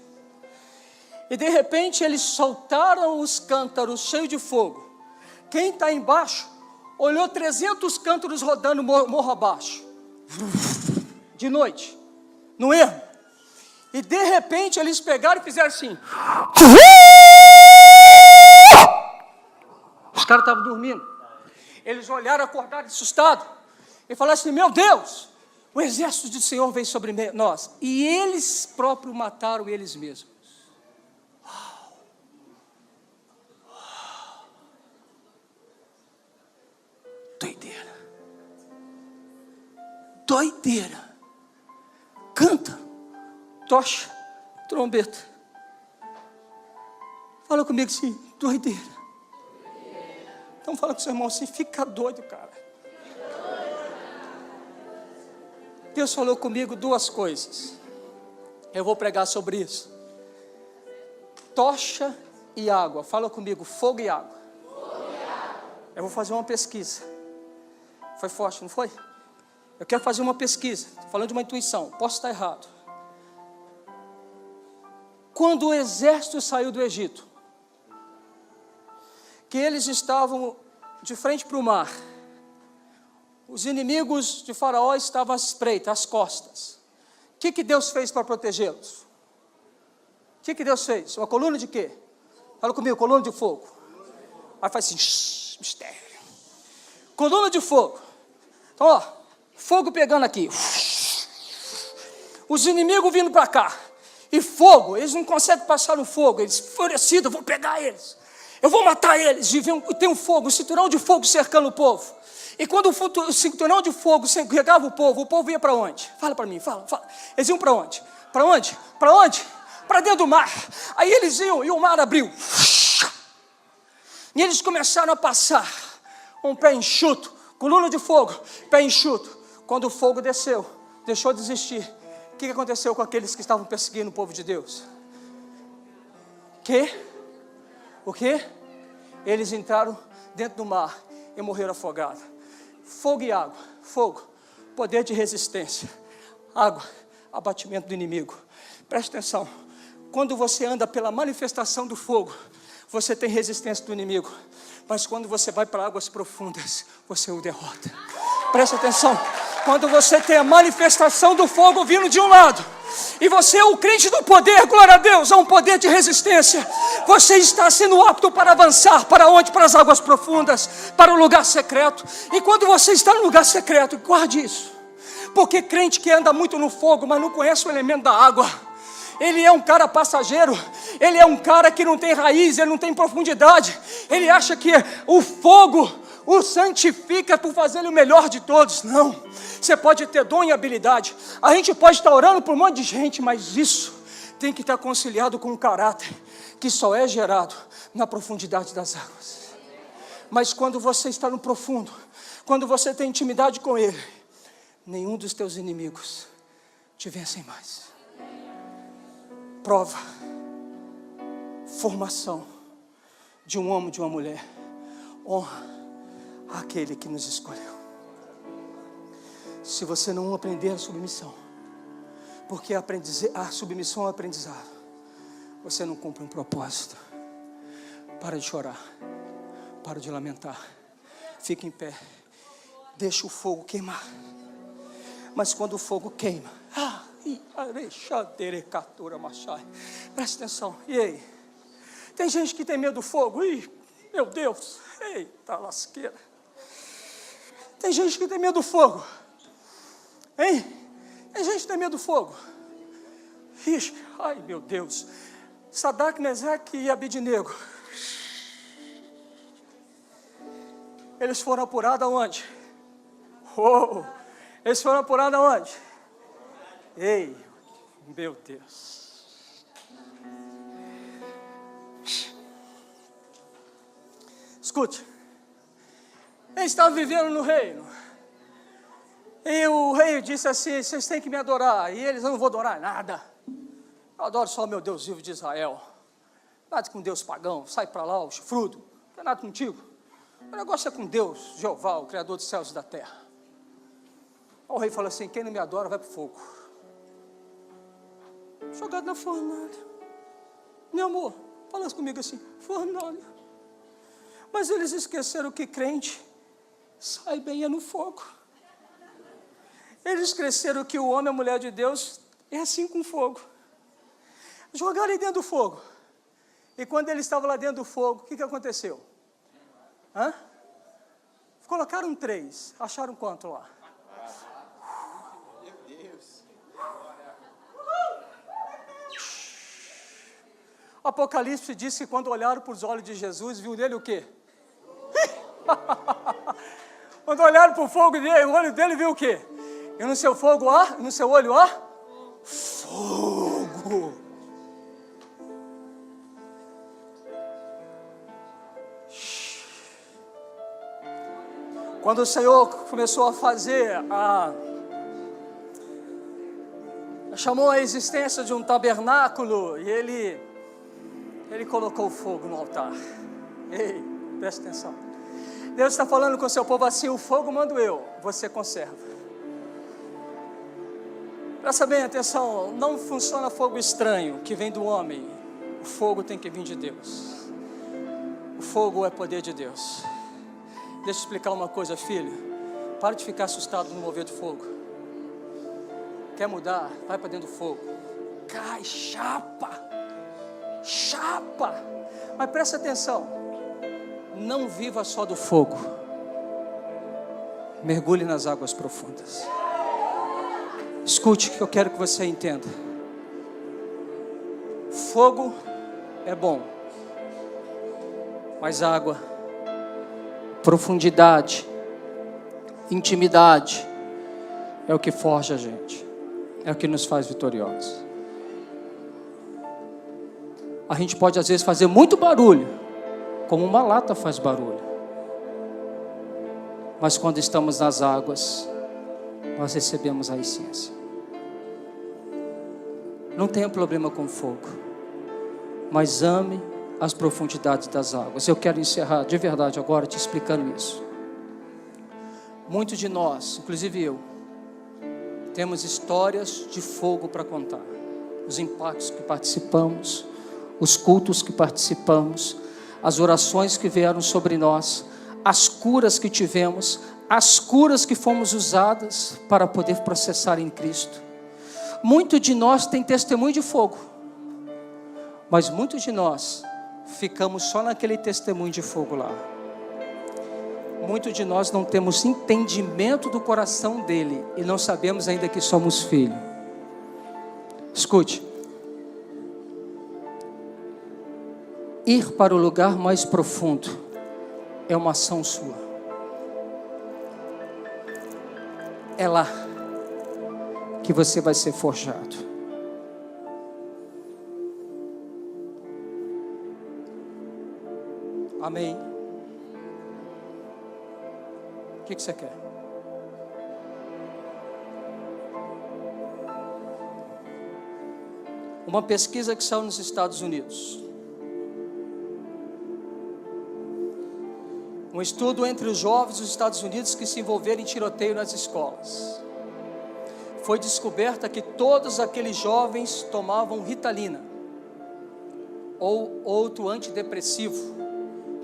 [SPEAKER 1] E de repente eles soltaram os cântaros cheios de fogo. Quem está embaixo olhou 300 cântaros rodando morro abaixo. De noite, no ermo. E de repente eles pegaram e fizeram assim. Os caras estavam dormindo. Eles olharam, acordaram, assustados. E falaram assim, meu Deus, o exército do Senhor veio sobre nós. E eles próprios mataram eles mesmos. Uau. Uau. Doideira. doideira. Canta, tocha, trombeta. Fala comigo assim, doideira. Então fala com o seu irmão assim, fica doido, cara. Deus falou comigo duas coisas. Eu vou pregar sobre isso. Tocha e água. Fala comigo, fogo e água. Eu vou fazer uma pesquisa. Foi forte, não foi? Eu quero fazer uma pesquisa. Estou falando de uma intuição. Posso estar errado. Quando o exército saiu do Egito, que eles estavam de frente para o mar, os inimigos de Faraó estavam à espreita, às costas. O que Deus fez para protegê-los? O que Deus fez? Uma coluna de quê? Fala comigo, coluna de fogo. Aí faz assim, mistério. Coluna de fogo. Então, ó, fogo pegando aqui. Os inimigos vindo para cá. E fogo, eles não conseguem passar no fogo. Eles enfurecidos, eu vou pegar eles. Eu vou matar eles. E tem um fogo, um cinturão de fogo cercando o povo. E quando o cinturão de fogo cercava o povo ia para onde? Fala para mim, fala. Eles iam para onde? Para onde? Para onde? Para dentro do mar. Aí eles iam e o mar abriu. E eles começaram a passar. Um pé enxuto, coluna de fogo, pé enxuto. Quando o fogo desceu, deixou de existir. O que aconteceu com aqueles que estavam perseguindo o povo de Deus? O quê? Eles entraram dentro do mar e morreram afogados. Fogo e água. Fogo, poder de resistência. Água, abatimento do inimigo. Preste atenção. Quando você anda pela manifestação do fogo, você tem resistência do inimigo. Mas quando você vai para águas profundas, você o derrota. Preste atenção. Quando você tem a manifestação do fogo vindo de um lado, e você é o crente do poder, glória a Deus, há um poder de resistência. Você está sendo apto para avançar. Para onde? Para as águas profundas, para o lugar secreto. E quando você está no lugar secreto, guarde isso. Porque crente que anda muito no fogo, mas não conhece o elemento da água, ele é um cara passageiro, ele é um cara que não tem raiz, ele não tem profundidade. Ele acha que o fogo o santifica por fazer ele o melhor de todos. Não, você pode ter dom e habilidade, a gente pode estar orando por um monte de gente, mas isso tem que estar conciliado com um caráter que só é gerado na profundidade das águas. Mas quando você está no profundo, quando você tem intimidade com Ele, nenhum dos teus inimigos te vencem mais. Prova, formação de um homem, de uma mulher, honra aquele que nos escolheu. Se você não aprender a submissão, porque a submissão é um aprendizado, você não cumpre um propósito. Para de chorar, para de lamentar, fica em pé, deixa o fogo queimar. Mas quando o fogo queima, presta atenção. E aí? Tem gente que tem medo do fogo. Meu Deus, eita lasqueira. Tem gente que tem medo do fogo. Hein? Tem gente que tem medo do fogo. Ixi, ai meu Deus. Sadraque, Mesaque e Abednego. Eles foram apurados aonde? Eles foram apurados aonde? Ei, meu Deus. Escute. Eles estavam vivendo no reino. E o rei disse assim: vocês têm que me adorar. E eles: eu não vou adorar nada. Eu adoro só meu Deus vivo de Israel. Nada com Deus pagão. Sai para lá, o chifrudo. Não tem nada contigo. O negócio é com Deus, Jeová, o Criador dos céus e da terra. O rei falou assim: quem não me adora vai para o fogo. Jogado na fornalha. Meu amor, fala comigo assim: fornalha. Mas eles esqueceram que crente sai bem no fogo. Eles esqueceram que o homem, a mulher de Deus, é assim com fogo. Jogaram ele dentro do fogo. E quando ele estava lá dentro do fogo, o que aconteceu? Colocaram 3. Acharam quanto lá? Meu Deus. O Apocalipse diz que quando olharam para os olhos de Jesus, viu nele o quê? Quando olharam para o fogo dele, o olho dele viu o quê? E no seu fogo há, no seu olho há fogo. Quando o Senhor começou a fazer chamou a existência de um tabernáculo e ele colocou fogo no altar. Ei, presta atenção. Deus está falando com o seu povo assim: o fogo mando eu, você conserva. Presta bem atenção, não funciona fogo estranho que vem do homem. O fogo tem que vir de Deus. O fogo é poder de Deus. Deixa eu explicar uma coisa, filho. Para de ficar assustado no mover de fogo. Quer mudar? Vai para dentro do fogo. Cai, chapa. Chapa. Mas presta atenção. Não viva só do fogo. Mergulhe nas águas profundas. Escute o que eu quero que você entenda. Fogo é bom. Mas água, profundidade, intimidade, é o que forja a gente. É o que nos faz vitoriosos. A gente pode às vezes fazer muito barulho, como uma lata faz barulho. Mas quando estamos nas águas, nós recebemos a essência. Não tenha problema com fogo, mas ame as profundidades das águas. Eu quero encerrar de verdade agora te explicando isso. Muitos de nós, inclusive eu, temos histórias de fogo para contar. Os impactos que participamos, os cultos que participamos, as orações que vieram sobre nós, as curas que tivemos, as curas que fomos usadas para poder processar em Cristo. Muito de nós tem testemunho de fogo, mas muitos de nós ficamos só naquele testemunho de fogo lá. Muitos de nós não temos entendimento do coração dele e não sabemos ainda que somos filhos. Escute. Ir para o lugar mais profundo é uma ação sua. É lá que você vai ser forjado. Amém. O que você quer? Uma pesquisa que saiu nos Estados Unidos. Um estudo entre os jovens dos Estados Unidos que se envolveram em tiroteio nas escolas. Foi descoberta que todos aqueles jovens tomavam Ritalina ou outro antidepressivo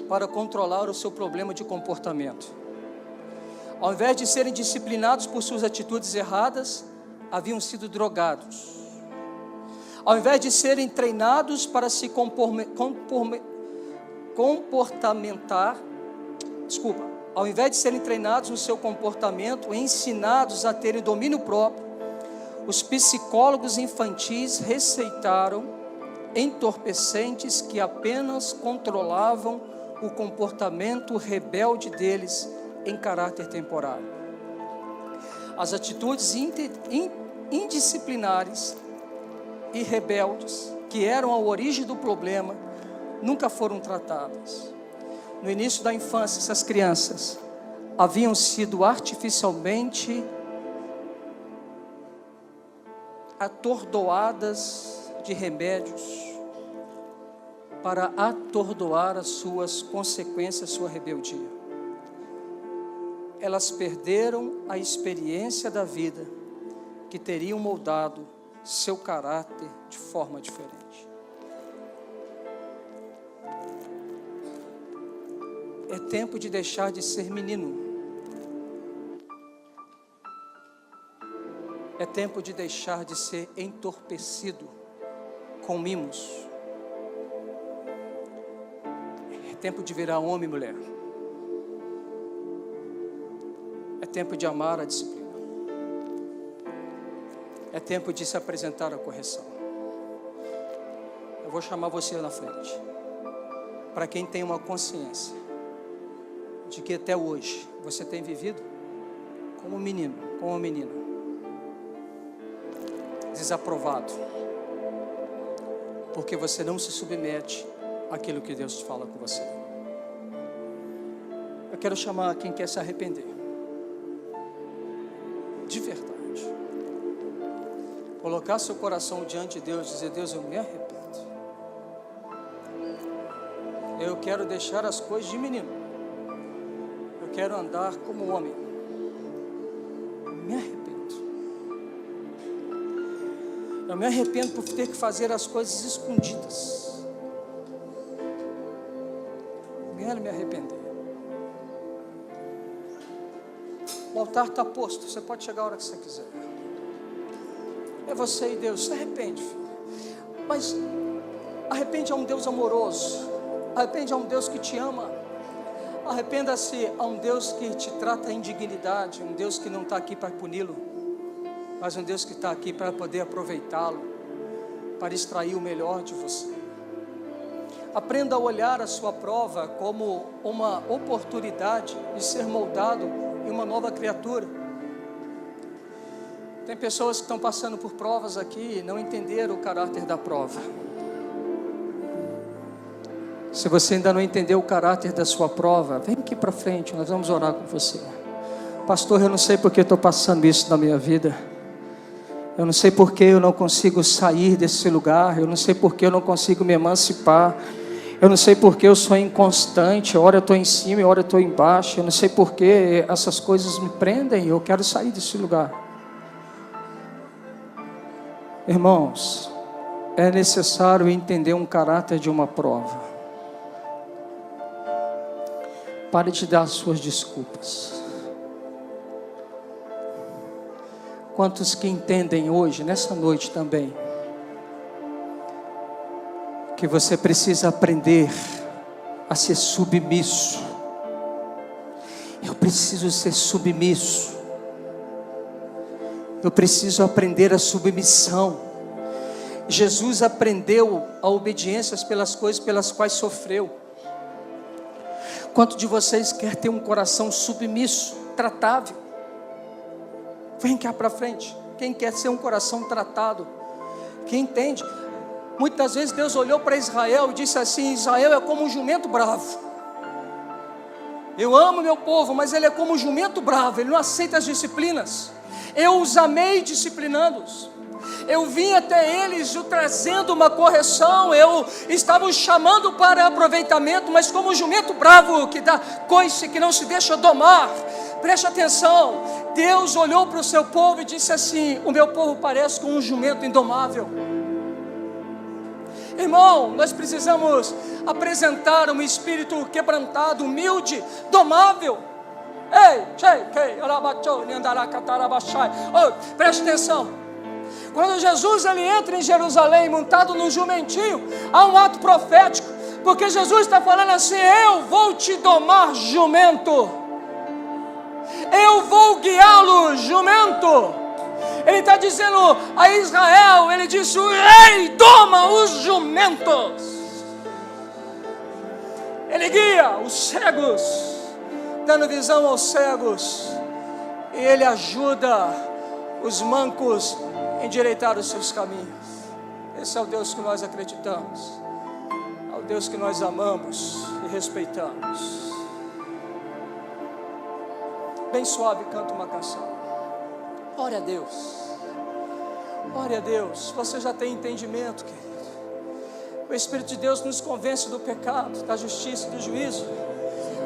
[SPEAKER 1] para controlar o seu problema de comportamento. Ao invés de serem disciplinados por suas atitudes erradas, haviam sido drogados. Ao invés de serem treinados para se ao invés de serem treinados no seu comportamento, ensinados a terem domínio próprio, os psicólogos infantis receitaram entorpecentes que apenas controlavam o comportamento rebelde deles em caráter temporário. As atitudes indisciplinares e rebeldes, que eram a origem do problema, nunca foram tratadas. No início da infância, essas crianças haviam sido artificialmente atordoadas de remédios para atordoar as suas consequências, sua rebeldia. Elas perderam a experiência da vida que teriam moldado seu caráter de forma diferente. É tempo de deixar de ser menino. É tempo de deixar de ser entorpecido com mimos. É tempo de virar homem e mulher. É tempo de amar a disciplina. É tempo de se apresentar à correção. Eu vou chamar você na frente. Para quem tem uma consciência de que até hoje você tem vivido como um menino, como uma menina. desaprovado, porque você não se submete àquilo que Deus fala com você. Eu quero chamar quem quer se arrepender, de verdade, colocar seu coração diante de Deus e dizer: Deus, eu me arrependo, eu quero deixar as coisas de menino, eu quero andar como homem, me arrependo. Eu me arrependo por ter que fazer as coisas escondidas. Quero me arrepender. O altar está posto, você pode chegar a hora que você quiser. É você e Deus, se arrepende, filho. Mas arrepende a um Deus amoroso, arrepende a um Deus que te ama, arrependa-se a um Deus que te trata em dignidade, um Deus que não está aqui para puni-lo, mas um Deus que está aqui para poder aproveitá-lo, para extrair o melhor de você. Aprenda a olhar a sua prova como uma oportunidade de ser moldado em uma nova criatura. Tem pessoas que estão passando por provas aqui e não entenderam o caráter da prova. Se você ainda não entendeu o caráter da sua prova, vem aqui para frente, nós vamos orar com você. Pastor, eu não sei porque estou passando isso na minha vida. Eu não sei porque eu não consigo sair desse lugar. Eu não sei porque eu não consigo me emancipar. Eu não sei porque eu sou inconstante. Ora eu estou em cima e ora eu estou embaixo. Eu não sei porque essas coisas me prendem. Eu quero sair desse lugar. Irmãos, é necessário entender um caráter de uma prova. Pare de dar suas desculpas. Quantos que entendem hoje, nessa noite também, que você precisa aprender a ser submisso. Eu preciso ser submisso. Eu preciso aprender a submissão. Jesus aprendeu a obediência pelas coisas pelas quais sofreu. Quanto de vocês quer ter um coração submisso, tratável? Vem cá para frente. Quem quer ser um coração tratado? Quem entende? Muitas vezes Deus olhou para Israel e disse assim: Israel é como um jumento bravo. Eu amo meu povo, mas ele é como um jumento bravo, ele não aceita as disciplinas. Eu os amei disciplinando-os. Eu vim até eles trazendo uma correção, eu estava os chamando para aproveitamento, mas como um jumento bravo que dá coice, que não se deixa domar. Preste atenção, Deus olhou para o seu povo e disse assim: o meu povo parece com um jumento indomável. Irmão, nós precisamos apresentar um espírito quebrantado, humilde, domável. Preste atenção. Quando Jesus ele entra em Jerusalém montado num jumentinho, há um ato profético, porque Jesus está falando assim: eu vou te domar, jumento. Eu vou guiá-lo, jumento. Ele está dizendo a Israel, ele disse: o rei doma os jumentos. Ele guia os cegos, dando visão aos cegos, e ele ajuda os mancos a endireitar os seus caminhos. Esse é o Deus que nós acreditamos, é o Deus que nós amamos e respeitamos. Bem suave, canta uma canção. Ore a Deus. Ore a Deus. Você já tem entendimento, querido. O Espírito de Deus nos convence do pecado, da justiça e do juízo.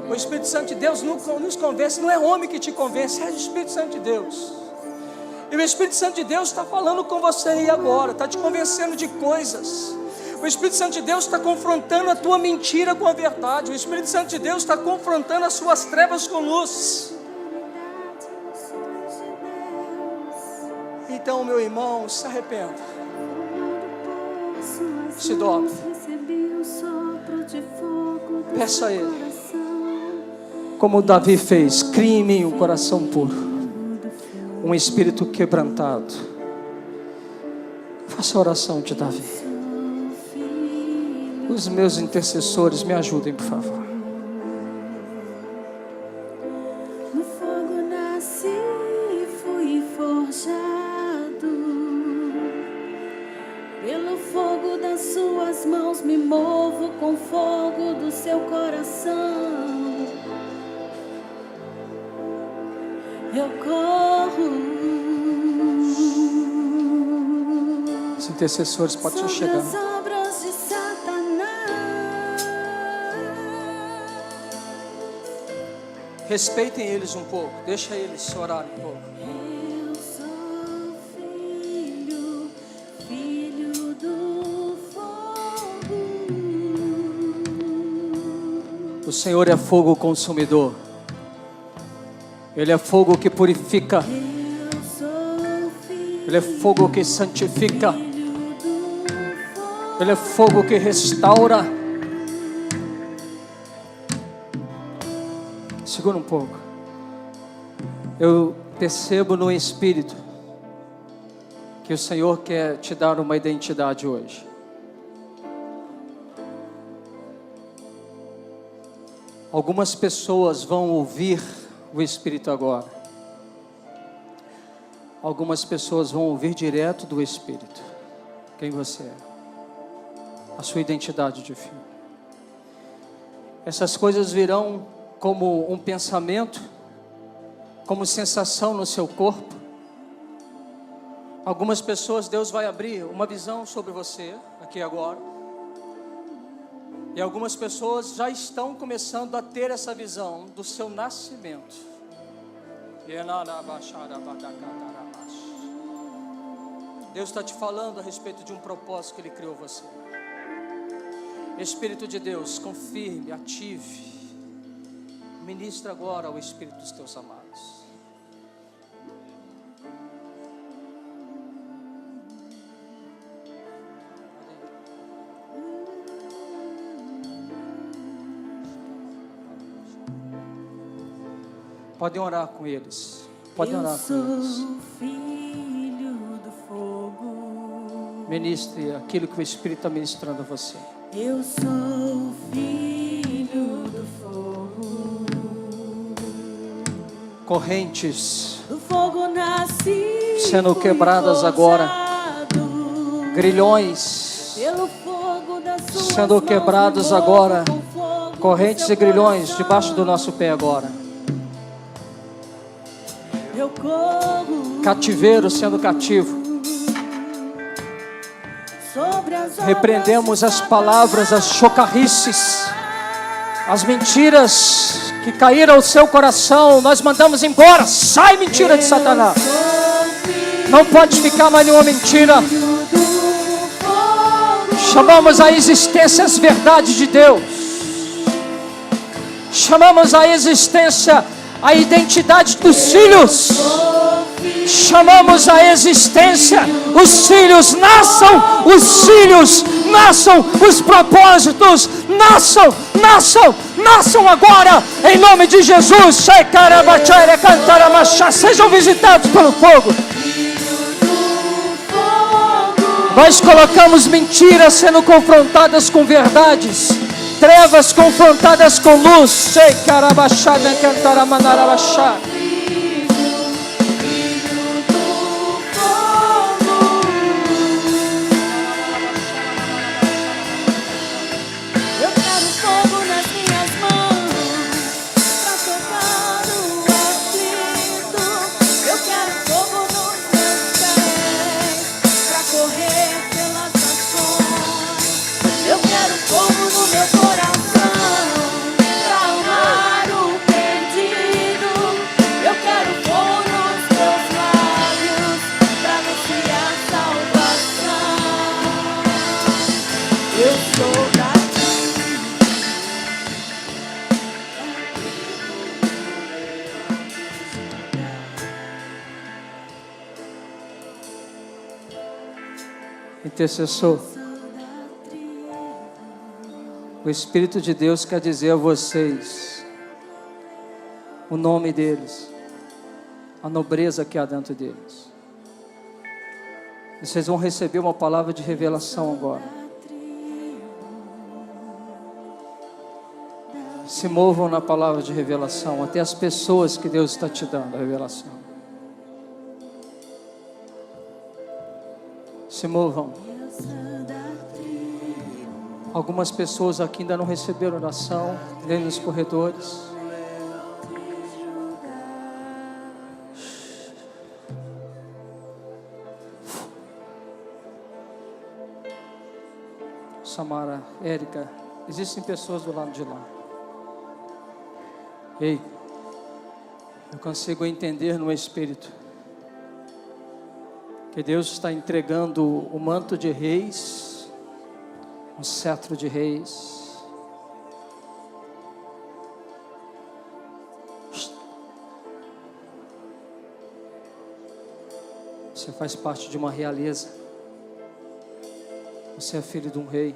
[SPEAKER 1] O Espírito Santo de Deus nos convence. Não é homem que te convence, é o Espírito Santo de Deus. E o Espírito Santo de Deus está falando com você aí agora, está te convencendo de coisas. O Espírito Santo de Deus está confrontando a tua mentira com a verdade. O Espírito Santo de Deus está confrontando as suas trevas com luz. Então, meu irmão, se arrependa. Se dobre. Peça a Ele. Como Davi fez: crie em mim um coração puro, um espírito quebrantado. Faça a oração de Davi. Os meus intercessores me ajudem, por favor.
[SPEAKER 2] No fogo nasci e fui forjado. com fogo do seu coração. Eu corro.
[SPEAKER 1] Os intercessores podem chegar.
[SPEAKER 2] Sobre as obras de Satanás.
[SPEAKER 1] Respeitem eles um pouco. Deixa eles orarem um pouco.
[SPEAKER 2] Eu sou filho, filho do fogo.
[SPEAKER 1] O Senhor é fogo consumidor. Ele é fogo que purifica.
[SPEAKER 2] Eu sou filho,
[SPEAKER 1] Ele é fogo que santifica.
[SPEAKER 2] filho do fogo.
[SPEAKER 1] Ele é fogo que restaura. Segura um pouco. Eu percebo no Espírito que o Senhor quer te dar uma identidade hoje. Algumas pessoas vão ouvir o Espírito agora. Algumas pessoas vão ouvir direto do Espírito quem você é, a sua identidade de filho. Essas coisas virão como um pensamento, como sensação no seu corpo. Algumas pessoas, Deus vai abrir uma visão sobre você aqui agora. E algumas pessoas já estão começando a ter essa visão do seu nascimento. Deus está te falando a respeito de um propósito que Ele criou você. Espírito de Deus, confirme, ative. Ministra agora o Espírito dos teus amados. Podem orar com eles. Podem orar com eles.
[SPEAKER 2] Eu sou filho do fogo.
[SPEAKER 1] Ministre aquilo que o Espírito está ministrando a você.
[SPEAKER 2] Eu sou filho do fogo.
[SPEAKER 1] Correntes
[SPEAKER 2] Do fogo nasci,
[SPEAKER 1] sendo quebradas
[SPEAKER 2] fui
[SPEAKER 1] agora.
[SPEAKER 2] forjado.
[SPEAKER 1] Grilhões
[SPEAKER 2] Pelo fogo das suas
[SPEAKER 1] sendo
[SPEAKER 2] mãos,
[SPEAKER 1] quebrados
[SPEAKER 2] me movo
[SPEAKER 1] agora.
[SPEAKER 2] com fogo
[SPEAKER 1] Correntes
[SPEAKER 2] do seu
[SPEAKER 1] e grilhões
[SPEAKER 2] coração.
[SPEAKER 1] debaixo do nosso pé agora.
[SPEAKER 2] Eu corro
[SPEAKER 1] Cativeiro sendo cativo.
[SPEAKER 2] sobre as obras
[SPEAKER 1] Repreendemos
[SPEAKER 2] de
[SPEAKER 1] as palavras, as chocarrices, as mentiras que caíram ao seu coração. Nós mandamos embora. Sai, mentira de Satanás. Não pode ficar mais nenhuma mentira. Chamamos a existência as verdades de Deus. Chamamos a existência a identidade dos filhos. Chamamos a existência os filhos. Nasçam os filhos. Nasçam os propósitos. Nasçam, nasçam, nasçam agora em nome de Jesus. Sejam visitados pelo fogo. Nós colocamos mentiras sendo confrontadas com verdades, trevas confrontadas com luz. Sei carabachada cantará manarabachá.
[SPEAKER 2] Eu quero fogo nas minhas mãos pra tocar o aflito. Eu quero fogo nos meus pés pra correr pelas nações. Eu quero fogo no meu coração pra amar o perdido. Eu quero fogo nos meus lábios pra anunciar salvação. Eu sou daqui.
[SPEAKER 1] Intercessor, o Espírito de Deus quer dizer a vocês o nome deles, a nobreza que há dentro deles. Vocês vão receber uma palavra de revelação agora. Se movam na palavra de revelação, até as pessoas que Deus está te dando a revelação. Se movam. Algumas pessoas aqui ainda não receberam oração, nem nos corredores. Samara, Érica, existem pessoas do lado de lá. Ei, eu consigo entender no Espírito que Deus está entregando o manto de reis, um cetro de reis. Você faz parte de uma realeza. Você é filho de um rei.